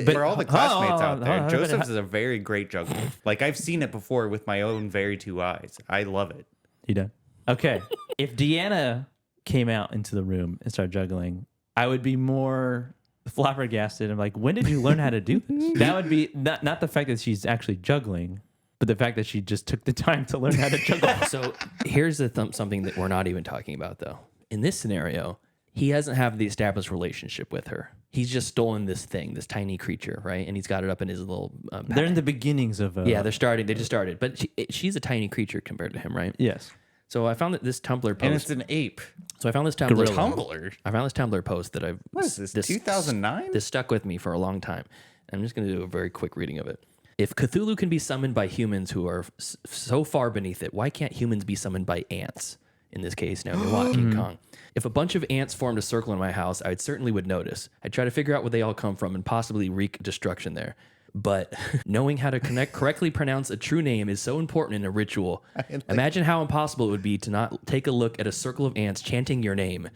Speaker 7: for all the classmates out there, Joseph is a very great juggler. Like, I've seen it before with my own very 2 eyes. I love it.
Speaker 8: You done? Okay. If Deanna came out into the room and started juggling, I would be more flabbergasted. I'm like, when did you learn how to do this? That would be not the fact that she's actually juggling, But the fact that she just took the time to learn how to juggle.
Speaker 1: So here's something that we're not even talking about, though. In this scenario, he doesn't have the established relationship with her. He's just stolen this thing, this tiny creature, right? And he's got it up in his little...
Speaker 8: They're in the beginnings of...
Speaker 1: yeah, they're starting. They just started. But she's a tiny creature compared to him, right?
Speaker 8: Yes.
Speaker 1: So I found that this Tumblr post...
Speaker 7: And it's an ape.
Speaker 1: So I found this Tumblr post that I've...
Speaker 7: What is this, 2009?
Speaker 1: This stuck with me for a long time. I'm just going to do a very quick reading of it. If Cthulhu can be summoned by humans who are so far beneath it, why can't humans be summoned by ants? In this case, Naomi Watt, King Kong. If a bunch of ants formed a circle in my house, I certainly would notice. I'd try to figure out where they all come from and possibly wreak destruction there. But knowing how to correctly pronounce a true name is so important in a ritual. Imagine how impossible it would be to not take a look at a circle of ants chanting your name.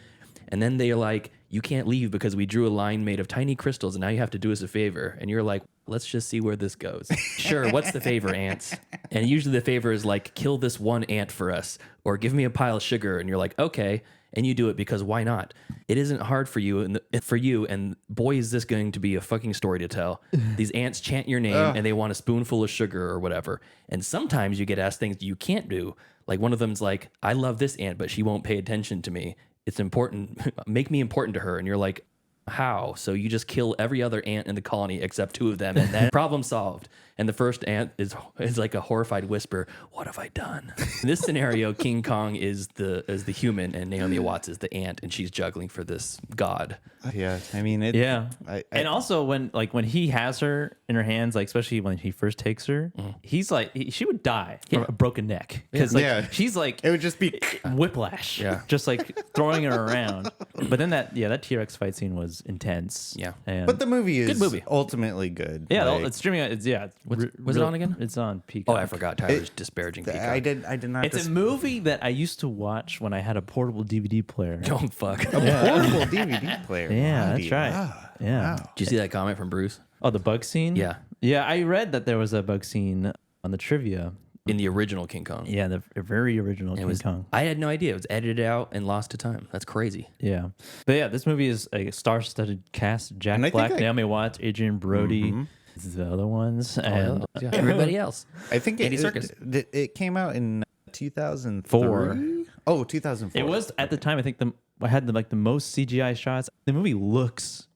Speaker 1: And then they're like, you can't leave because we drew a line made of tiny crystals and now you have to do us a favor. And you're like, let's just see where this goes. Sure, what's the favor, ants? And usually the favor is like, kill this one ant for us or give me a pile of sugar. And you're like, okay. And you do it because why not? It isn't hard for you, and boy, is this going to be a fucking story to tell. These ants chant your name and they want a spoonful of sugar or whatever. And sometimes you get asked things you can't do. Like one of them's like, I love this ant, but she won't pay attention to me. It's important. Make me important to her. And you're like, how? So you just kill every other ant in the colony except 2 of them, and then problem solved. And the first ant is like a horrified whisper, what have I done? In this scenario, King Kong is the human and Naomi Watts is the ant, and she's juggling for this god.
Speaker 7: Yeah, I mean,
Speaker 8: and also when he has her in her hands, like especially when he first takes her, he's like she would die from a broken neck because she's like
Speaker 7: it would just be
Speaker 8: whiplash, just like throwing her around. But then that T-Rex fight scene was intense. And
Speaker 7: but the movie is
Speaker 1: good movie.
Speaker 7: Ultimately good.
Speaker 8: Yeah,
Speaker 7: like,
Speaker 8: it's streaming.
Speaker 1: Was it on again?
Speaker 8: It's on Peacock.
Speaker 1: Oh, I forgot. Tyler's disparaging Peacock.
Speaker 7: I did not.
Speaker 8: It's a movie that I used to watch when I had a portable DVD player.
Speaker 1: Don't fuck.
Speaker 7: A portable DVD player.
Speaker 8: Yeah,
Speaker 7: Wow,
Speaker 8: that's right.
Speaker 7: wow.
Speaker 8: Yeah.
Speaker 1: Did you see that comment from Bruce?
Speaker 8: Oh, the bug scene?
Speaker 1: Yeah.
Speaker 8: Yeah, I read that there was a bug scene on the trivia.
Speaker 1: In the original King Kong.
Speaker 8: Yeah, the very original King Kong.
Speaker 1: I had no idea. It was edited out and lost to time. That's crazy.
Speaker 8: Yeah. But yeah, this movie is a star-studded cast. Jack Black, Naomi Watts, Adrian Brody, the other ones, and
Speaker 1: everybody else.
Speaker 7: I think
Speaker 1: Andy Serkis.
Speaker 7: It came out in 2004. Oh, 2004.
Speaker 8: It was at the time. I think I had the most CGI shots. The movie looks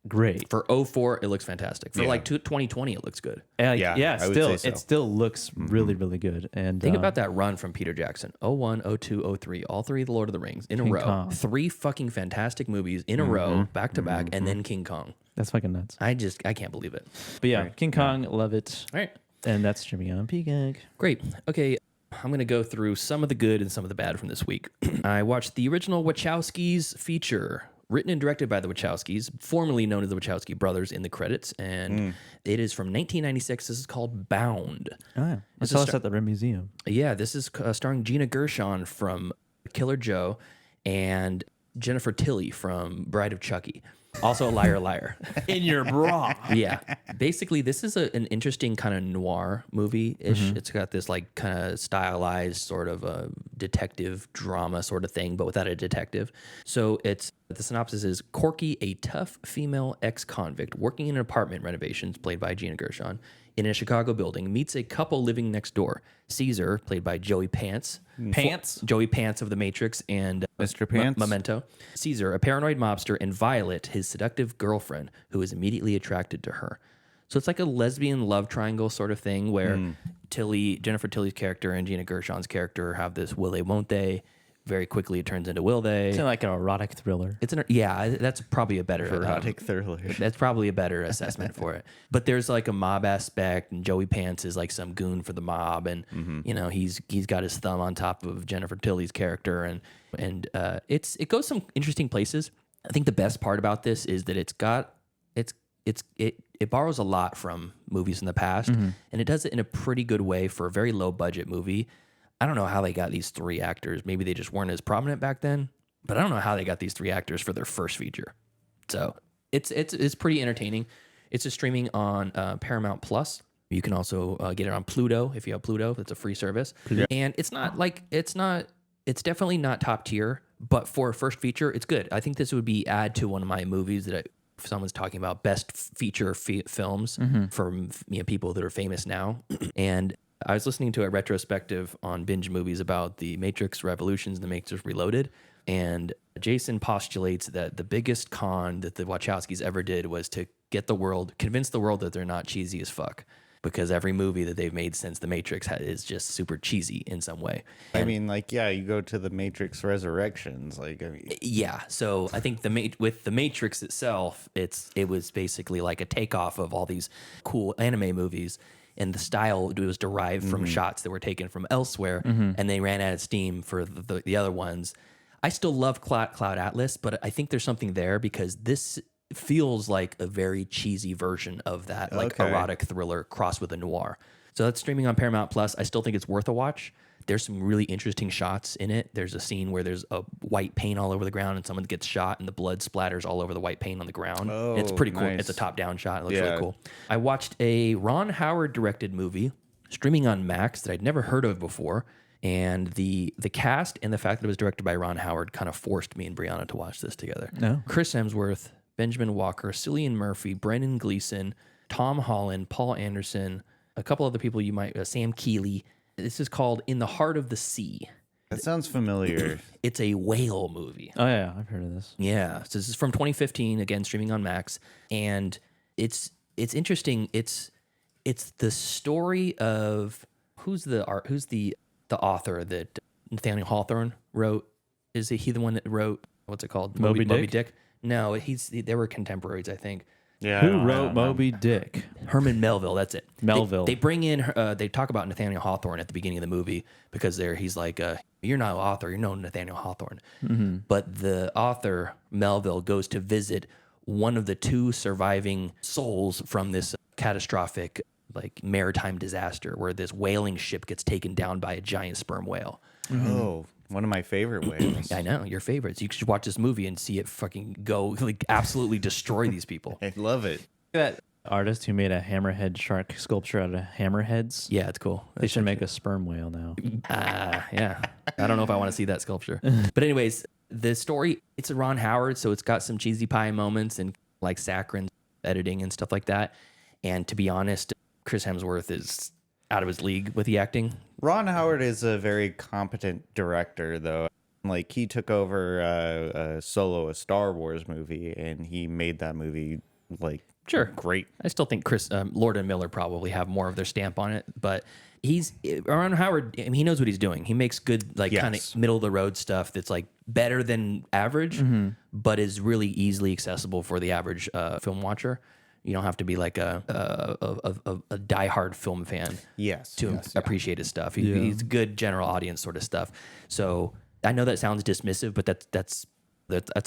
Speaker 8: great.
Speaker 1: For 2004, it looks fantastic. For 2020, it looks good.
Speaker 8: Still, it still looks really, really good. And
Speaker 1: think about that run from Peter Jackson. 01, 02, 03, all 3 of the Lord of the Rings in a row.
Speaker 8: Kong.
Speaker 1: 3 fucking fantastic movies in a row, back to back, and then King Kong.
Speaker 8: That's fucking nuts.
Speaker 1: I can't believe it.
Speaker 8: But yeah, King Kong, love it.
Speaker 1: All right.
Speaker 8: And that's streaming on Peacock.
Speaker 1: Great. Okay. I'm going to go through some of the good and some of the bad from this week. I watched the original Wachowskis feature, written and directed by the Wachowskis, formerly known as the Wachowski brothers in the credits, and it is from 1996. This is called Bound.
Speaker 8: Oh, yeah. I saw this at the Red Museum.
Speaker 1: Yeah, this is starring Gina Gershon from Killer Joe and Jennifer Tilly from Bride of Chucky. Also a liar, liar.
Speaker 8: In your bra.
Speaker 1: Yeah. Basically, this is an interesting kind of noir movie-ish. It's got this like kind of stylized sort of a detective drama sort of thing, but without a detective. So the synopsis is Corky, a tough female ex-convict working in an apartment renovations, played by Gina Gershon, in a Chicago building, meets a couple living next door. Caesar, played by Joey Pants. Joey Pants of The Matrix and
Speaker 7: Mr. Pants.
Speaker 1: Memento. Caesar, a paranoid mobster, and Violet, his seductive girlfriend, who is immediately attracted to her. So it's like a lesbian love triangle sort of thing where Jennifer Tilly's character and Gina Gershon's character have this will they, won't they. Very quickly, it turns into will they.
Speaker 8: It's like an erotic thriller.
Speaker 1: That's probably a better
Speaker 7: erotic thriller.
Speaker 1: That's probably a better assessment for it. But there's like a mob aspect, and Joey Pants is like some goon for the mob, and he's got his thumb on top of Jennifer Tilly's character, and it goes some interesting places. I think the best part about this is that it borrows a lot from movies in the past, and it does it in a pretty good way for a very low budget movie. I don't know how they got these 3 actors. Maybe they just weren't as prominent back then, but I don't know how they got these 3 actors for their first feature. So it's pretty entertaining. It's streaming on Paramount Plus. You can also get it on Pluto if you have Pluto. It's a free service, and it's definitely not top tier, but for a first feature, it's good. I think this would be add to one of my movies that if someone's talking about best feature films for people that are famous now, and I was listening to a retrospective on Binge Movies about the Matrix Revolutions and the Matrix Reloaded, and Jason postulates that the biggest con that the Wachowskis ever did was to convince the world that they're not cheesy as fuck. Because every movie that they've made since The Matrix is just super cheesy in some way.
Speaker 7: I mean, like, yeah, you go to The Matrix Resurrections, like, I mean,
Speaker 1: yeah. So I think with The Matrix itself, it was basically like a takeoff of all these cool anime movies, and the style was derived from shots that were taken from elsewhere, and they ran out of steam for the other ones. I still love Cloud Atlas, but I think there's something there because this feels like a very cheesy version of that, like erotic thriller crossed with a noir. So that's streaming on Paramount Plus. I still think it's worth a watch. There's some really interesting shots in it. There's a scene where there's a white paint all over the ground and someone gets shot and the blood splatters all over the white paint on the ground.
Speaker 7: Oh,
Speaker 1: it's pretty cool.
Speaker 7: nice.
Speaker 1: It's a top-down shot. It looks really cool. I watched a Ron Howard directed movie streaming on Max that I'd never heard of before. And the cast and the fact that it was directed by Ron Howard kind of forced me and Brianna to watch this together.
Speaker 8: No.
Speaker 1: Chris Hemsworth, Benjamin Walker, Cillian Murphy, Brendan Gleeson, Tom Holland, Paul Anderson, a couple other people you might, Sam Keeley. This is called In the Heart of the Sea.
Speaker 7: that sounds familiar.
Speaker 1: It's a whale movie.
Speaker 8: Oh yeah, I've heard of this.
Speaker 1: Yeah, so this is from 2015, again streaming on Max, and it's interesting. It's the story of who's the author that Nathaniel Hawthorne wrote. Is he the one that wrote what's it called?
Speaker 8: Moby
Speaker 1: Dick? No, they were contemporaries, I think.
Speaker 7: Yeah.
Speaker 8: Who wrote Moby Dick?
Speaker 1: Herman Melville, that's it.
Speaker 8: Melville.
Speaker 1: They bring in, they talk about Nathaniel Hawthorne at the beginning of the movie because he's like, you're not an author, you're no Nathaniel Hawthorne.
Speaker 8: Mm-hmm.
Speaker 1: But the author, Melville, goes to visit one of the two surviving souls from this catastrophic like maritime disaster where this whaling ship gets taken down by a giant sperm whale.
Speaker 7: Oh, one of my favorite whales.
Speaker 1: I know, your favorites. You should watch this movie and see it fucking go, like absolutely destroy these people.
Speaker 7: I love it.
Speaker 8: That artist who made a hammerhead shark sculpture out of hammerheads.
Speaker 1: Yeah, it's cool.
Speaker 8: They should make a sperm whale now.
Speaker 1: Yeah. I don't know if I want to see that sculpture. But anyways, the story, it's a Ron Howard, so it's got some cheesy pie moments and like saccharine editing and stuff like that. And to be honest, Chris Hemsworth is out of his league with the acting.
Speaker 7: Ron Howard is a very competent director, though. Like, he took over a Star Wars movie, and he made that movie, like,
Speaker 1: Sure.
Speaker 7: great.
Speaker 1: I still think Lord and Miller probably have more of their stamp on it, but Ron Howard, I mean, he knows what he's doing. He makes good, like, kind of middle of the road stuff that's like better than average, but is really easily accessible for the average film watcher. You don't have to be like a diehard film fan to appreciate his stuff. He's good general audience sort of stuff. So I know that sounds dismissive, but that's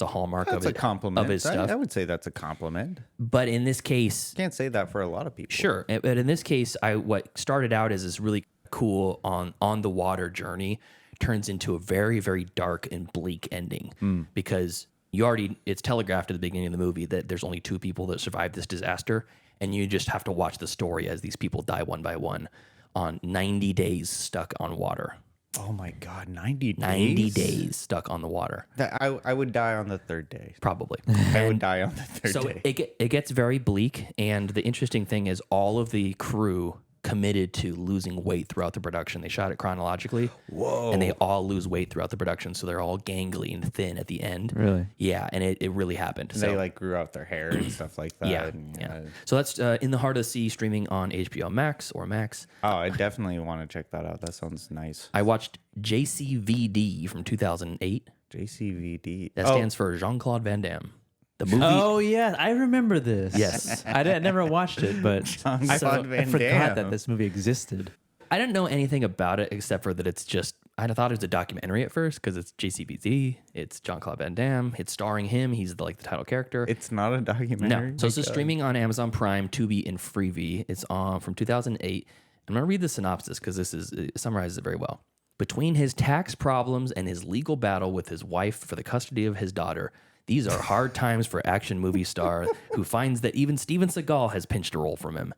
Speaker 1: a hallmark
Speaker 7: That's
Speaker 1: of
Speaker 7: a
Speaker 1: it,
Speaker 7: compliment.
Speaker 1: of his stuff.
Speaker 7: I would say that's a compliment.
Speaker 1: But in this case,
Speaker 7: Can't say that for a lot of people.
Speaker 1: sure. But in this case, what started out as this really cool on the water journey turns into a very, very dark and bleak ending because it's telegraphed at the beginning of the movie that there's only two people that survived this disaster, and you just have to watch the story as these people die one by one on 90 days stuck on water.
Speaker 7: Oh my God, 90 days?
Speaker 1: 90 days stuck on the water.
Speaker 7: I would die on the third day.
Speaker 1: Probably.
Speaker 7: I would die on the third
Speaker 1: So
Speaker 7: day.
Speaker 1: it gets very bleak, and the interesting thing is all of the crew committed to losing weight throughout the production. They shot it chronologically.
Speaker 7: Whoa.
Speaker 1: And they all lose weight throughout the production, so they're all gangly and thin at the end.
Speaker 8: Really?
Speaker 1: Yeah, and it really happened.
Speaker 7: And they like grew out their hair and stuff like that.
Speaker 1: Yeah,
Speaker 7: and,
Speaker 1: yeah. So that's In the Heart of the Sea, streaming on HBO Max or Max.
Speaker 7: Oh, I definitely want to check that out. That sounds nice.
Speaker 1: I watched JCVD from 2008.
Speaker 7: JCVD.
Speaker 1: That stands for Jean-Claude Van Damme. The movie.
Speaker 8: Oh yeah, I remember this.
Speaker 1: Yes.
Speaker 8: I never watched it, but I
Speaker 7: Van
Speaker 8: forgot
Speaker 7: Damme.
Speaker 8: that this movie existed.
Speaker 1: I didn't know anything about it except for that it's just, I thought it was a documentary at first because it's JCVD, it's Jean-Claude Van Damme, it's starring him, he's the title character.
Speaker 7: It's not a documentary?
Speaker 1: No. So this is streaming on Amazon Prime, Tubi, and Freevee. It's on from 2008. I'm going to read the synopsis because it summarizes it very well. Between his tax problems and his legal battle with his wife for the custody of his daughter, these are hard times for action movie star who finds that even Steven Seagal has pinched a role from him.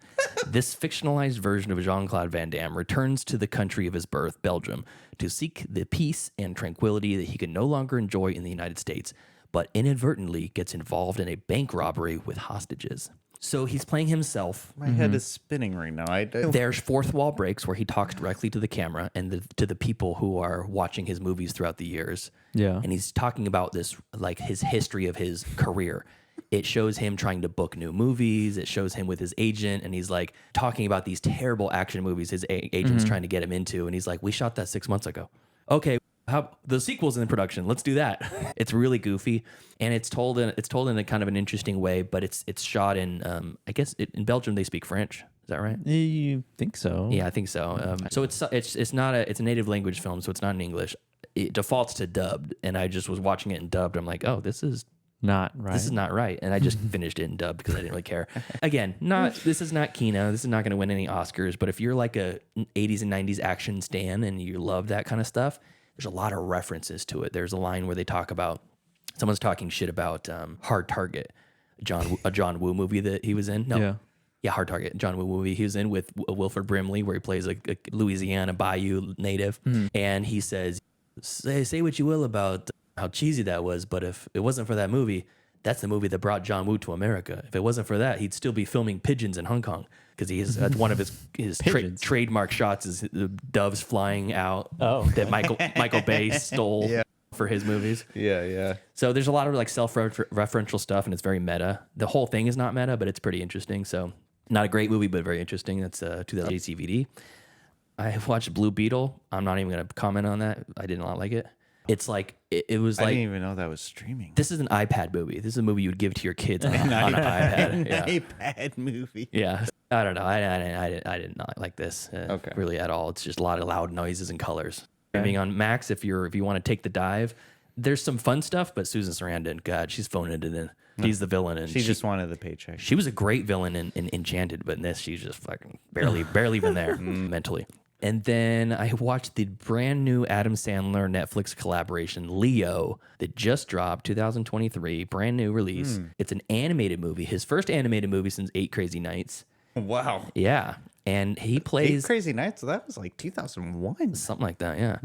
Speaker 1: This fictionalized version of Jean-Claude Van Damme returns to the country of his birth, Belgium, to seek the peace and tranquility that he can no longer enjoy in the United States, but inadvertently gets involved in a bank robbery with hostages. So he's playing himself.
Speaker 7: My head is spinning right now.
Speaker 1: There's fourth wall breaks where he talks directly to the camera and to the people who are watching his movies throughout the years.
Speaker 8: Yeah.
Speaker 1: And he's talking about this, like his history of his career. It shows him trying to book new movies. It shows him with his agent. And he's like talking about these terrible action movies his agent's trying to get him into. And he's like, we shot that 6 months ago. Okay. How the sequel's in production? Let's do that. It's really goofy, and it's told in a kind of an interesting way. But it's shot in I guess in Belgium they speak French. Is that right?
Speaker 8: You think so?
Speaker 1: Yeah, I think so. So it's a native language film, so it's not in English. It defaults to dubbed, and I just was watching it in dubbed. I'm like, oh, this is
Speaker 8: not right.
Speaker 1: This is not right, and I just finished it in dubbed because I didn't really care. Again, this is not Kino. This is not going to win any Oscars. But if you're like a 80s and 90s action stan and you love that kind of stuff. There's a lot of references to it. There's a line where they talk about someone's talking shit about Hard Target, a John Woo movie that he was in. No, yeah, Hard Target, John Woo movie he was in with Wilford Brimley, where he plays a Louisiana Bayou native, and he says, "Say what you will about how cheesy that was, but if it wasn't for that movie, that's the movie that brought John Woo to America. If it wasn't for that, he'd still be filming pigeons in Hong Kong." Because that's one of his trademark shots is the doves flying out that Michael Bay stole for his movies.
Speaker 7: Yeah.
Speaker 1: So there's a lot of like self-referential stuff, and it's very meta. The whole thing is not meta, but it's pretty interesting. So not a great movie, but very interesting. That's 2008 DVD. I watched Blue Beetle. I'm not even going to comment on that. I did not like it. It's like it was like
Speaker 7: I didn't even know that was streaming.
Speaker 1: This is an iPad movie. This is a movie you would give to your kids on an iPad.
Speaker 7: An iPad movie.
Speaker 1: Yeah. I don't know. I did not like this really at all. It's just a lot of loud noises and colors. Being on Max, if you want to take the dive, there's some fun stuff, but Susan Sarandon, God, she's phoning it in. She's the villain, and
Speaker 7: she just wanted the paycheck.
Speaker 1: She was a great villain in Enchanted, but in this, she's just fucking barely even there mentally. And then I watched the brand new Adam Sandler Netflix collaboration, Leo, that just dropped, 2023, brand new release. It's an animated movie, his first animated movie since 8 Crazy Nights.
Speaker 7: Wow.
Speaker 1: Yeah. And he plays
Speaker 7: 8 Crazy Nights. So that was like 2001.
Speaker 1: Something like that, yeah.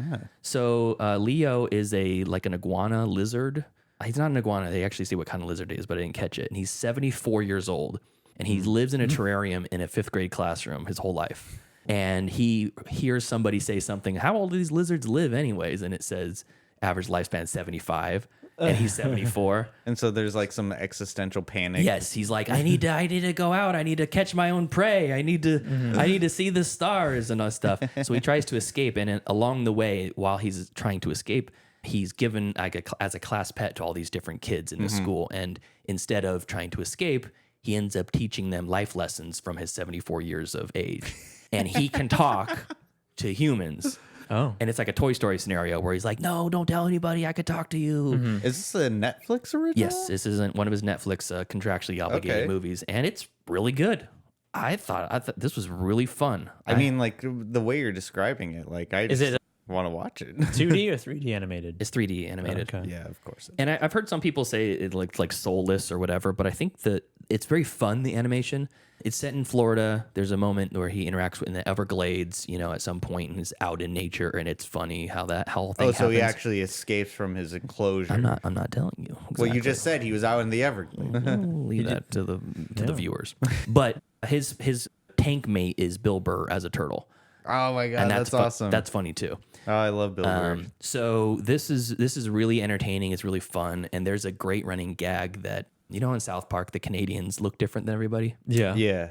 Speaker 1: So Leo is an iguana lizard. He's not an iguana. They actually say what kind of lizard it is, but I didn't catch it. And he's 74 years old. And he lives in a terrarium in a 5th grade classroom his whole life. And he hears somebody say something, how old do these lizards live anyways? And it says average lifespan 75. And he's 74.
Speaker 7: And so there's like some existential panic.
Speaker 1: Yes, he's like, I need to go out. I need to catch my own prey. I need to see the stars and all stuff. So he tries to escape, and along the way, while he's trying to escape, he's given as a class pet to all these different kids in the school. And instead of trying to escape, he ends up teaching them life lessons from his 74 years of age, and he can talk to humans.
Speaker 8: Oh.
Speaker 1: And it's like a Toy Story scenario where he's like, no, don't tell anybody. I could talk to you.
Speaker 7: Is this a Netflix original?
Speaker 1: Yes, this isn't one of his Netflix contractually obligated movies. And it's really good. I thought this was really fun.
Speaker 7: I mean, like the way you're describing it, like I just want to watch it.
Speaker 8: 2D or 3D animated?
Speaker 1: It's 3D animated.
Speaker 8: Okay.
Speaker 7: Yeah, of course.
Speaker 1: And I've heard some people say it looks like soulless or whatever, but I think that it's very fun, the animation. It's set in Florida. There's a moment where he interacts in the Everglades, at some point, and is out in nature, and it's funny how that whole thing happens.
Speaker 7: So he actually escapes from his enclosure.
Speaker 1: I'm not telling you. Exactly.
Speaker 7: Well, you just said he was out in the Everglades.
Speaker 1: We'll leave that to the viewers. But his tank mate is Bill Burr as a turtle.
Speaker 7: Oh my god,
Speaker 1: and
Speaker 7: that's awesome.
Speaker 1: That's funny too.
Speaker 7: Oh, I love Bill Burr.
Speaker 1: So this is really entertaining. It's really fun, and there's a great running gag that in South Park the Canadians look different than everybody.
Speaker 7: Yeah.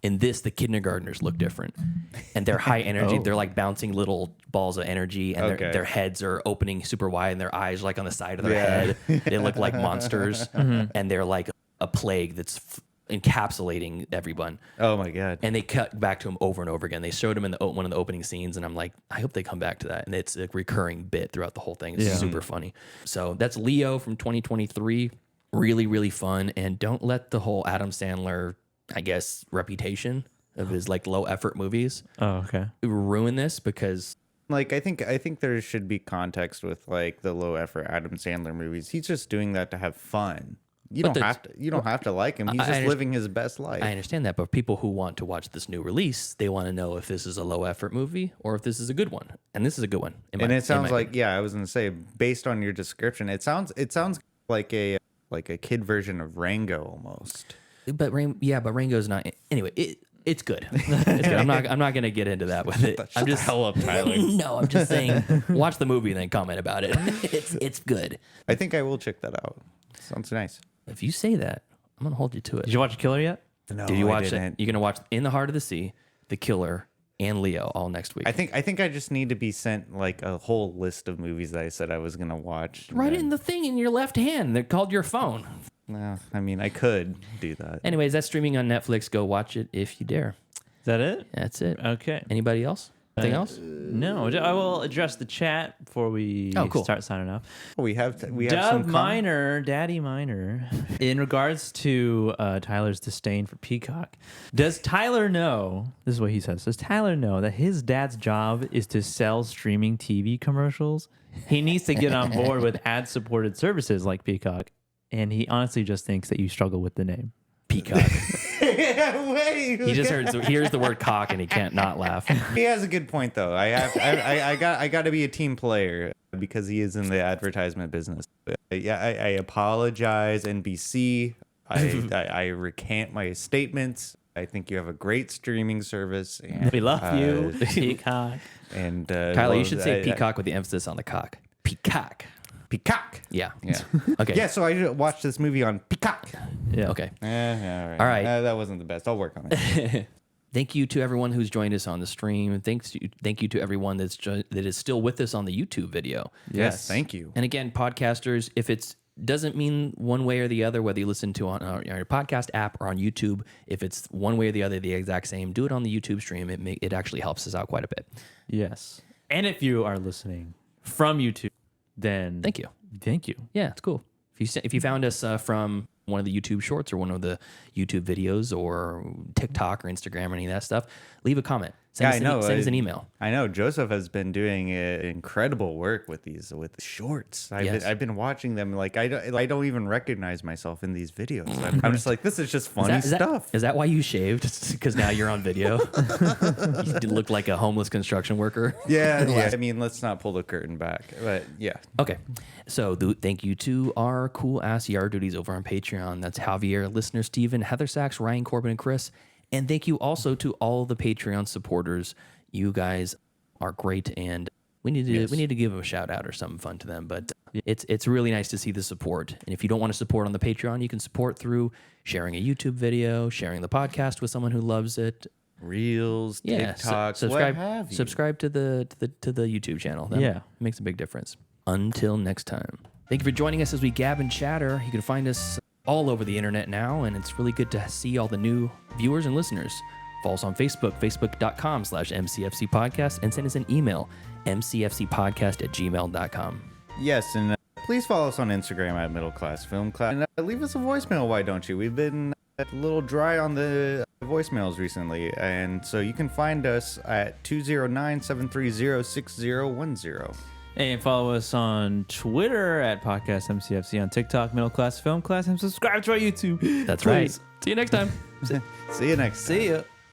Speaker 1: In this, the kindergartners look different, and they're high energy. They're like bouncing little balls of energy, and their heads are opening super wide, and their eyes are like on the side of their head. They look like monsters, and they're like a plague that's encapsulating everyone.
Speaker 7: Oh my god.
Speaker 1: And they cut back to him over and over again. They showed him in one of the opening scenes, and I'm like, I hope they come back to that. And it's a recurring bit throughout the whole thing. It's super funny. So that's Leo from 2023. Really, really fun. And don't let the whole Adam Sandler, I guess, reputation of his like low effort movies ruin this, because
Speaker 7: like I think there should be context with like the low effort Adam Sandler movies. He's just doing that to have fun. You don't have to like him. He's just living his best life.
Speaker 1: I understand that, but people who want to watch this new release, they want to know if this is a low effort movie or if this is a good one. And this is a good one.
Speaker 7: It sounds like I was gonna say, based on your description, it sounds like a kid version of Rango almost.
Speaker 1: But Rango's not. Anyway, it's good. It's good. I'm not gonna get into that with it. I'm just
Speaker 7: hell up, Tyler.
Speaker 1: No, I'm just saying, watch the movie and then comment about it. It's good.
Speaker 7: I think I will check that out. Sounds nice.
Speaker 1: If you say that, I'm gonna hold you to it.
Speaker 8: Did you watch Killer yet?
Speaker 7: No,
Speaker 1: Did you watch
Speaker 7: I didn't.
Speaker 1: it? You're gonna watch In the Heart of the Sea, The Killer, and Leo all next week.
Speaker 7: I think I just need to be sent like a whole list of movies that I said I was gonna watch.
Speaker 1: Write it in the thing in your left hand. They're called your phone.
Speaker 7: No, I mean I could do that.
Speaker 1: Anyways, that's streaming on Netflix. Go watch it if you dare.
Speaker 8: Is that it?
Speaker 1: That's it.
Speaker 8: Okay.
Speaker 1: Anybody else? Anything else?
Speaker 8: No. I will address the chat before we start signing off.
Speaker 7: We have
Speaker 8: Dub Minor, Daddy Minor. In regards to Tyler's disdain for Peacock, does Tyler know? This is what he says. Does Tyler know that his dad's job is to sell streaming TV commercials? He needs to get on board with ad-supported services like Peacock, and he honestly just thinks that you struggle with the name
Speaker 1: Peacock.
Speaker 7: Wait,
Speaker 1: He just hears the word cock and he can't not laugh.
Speaker 7: He has a good point though. I got to be a team player because he is in the advertisement business. Yeah, I apologize, NBC. I recant my statements. I think you have a great streaming service. And,
Speaker 8: we love you, Peacock.
Speaker 7: And
Speaker 1: Tyler, you should say Peacock with the emphasis on the cock. Peacock.
Speaker 7: Peacock.
Speaker 1: Yeah.
Speaker 7: Okay. Yeah, so I watched this movie on Peacock.
Speaker 1: Yeah. Okay.
Speaker 7: Yeah,
Speaker 1: all right.
Speaker 7: That wasn't the best. I'll work on it.
Speaker 1: Thank you to everyone who's joined us on the stream. Thank you to everyone that is still with us on the YouTube video.
Speaker 7: Yes, thank you.
Speaker 1: And again, podcasters, if it's doesn't mean one way or the other, whether you listen to on your podcast app or on YouTube, if it's one way or the other, the exact same, do it on the YouTube stream. It actually helps us out quite a bit.
Speaker 8: Yes. And if you are listening from YouTube, then
Speaker 1: thank you. Yeah, it's cool. If you found us from one of the YouTube shorts or one of the YouTube videos or TikTok or Instagram or any of that stuff, leave a comment. Send us an email.
Speaker 7: I know Joseph has been doing incredible work with the shorts. I've been watching them. Like I don't even recognize myself in these videos. I'm just like, this is just funny stuff.
Speaker 1: Is that why you shaved? Because now you're on video. You look like a homeless construction worker.
Speaker 7: Yeah. I mean, let's not pull the curtain back. But yeah.
Speaker 1: Okay. So thank you to our cool ass yard duties over on Patreon. That's Javier, listener Steven, Heather Sachs, Ryan, Corbin, and Chris. And thank you also to all the Patreon supporters. You guys are great, and we need to give them a shout out or something fun to them. But it's really nice to see the support. And if you don't want to support on the Patreon, you can support through sharing a YouTube video, sharing the podcast with someone who loves it,
Speaker 7: Reels, TikTok, what have you.
Speaker 1: Subscribe to the YouTube channel. That makes a big difference. Until next time, thank you for joining us as we gab and chatter. You can find us all over the internet now, and it's really good to see all the new viewers and listeners. Follow us on Facebook, facebook.com/MCFC podcast, and send us an email, mcfcpodcast@gmail.com.
Speaker 7: Yes, and please follow us on Instagram at Middle Class Film Class. And leave us a voicemail, why don't you? We've been a little dry on the voicemails recently, and so you can find us at 209-730-6010.
Speaker 8: And follow us on Twitter at Podcast MCFC, on TikTok, Middle Class Film Class, and subscribe to our YouTube.
Speaker 1: That's right. See you next time.
Speaker 7: See you next time.
Speaker 8: See ya.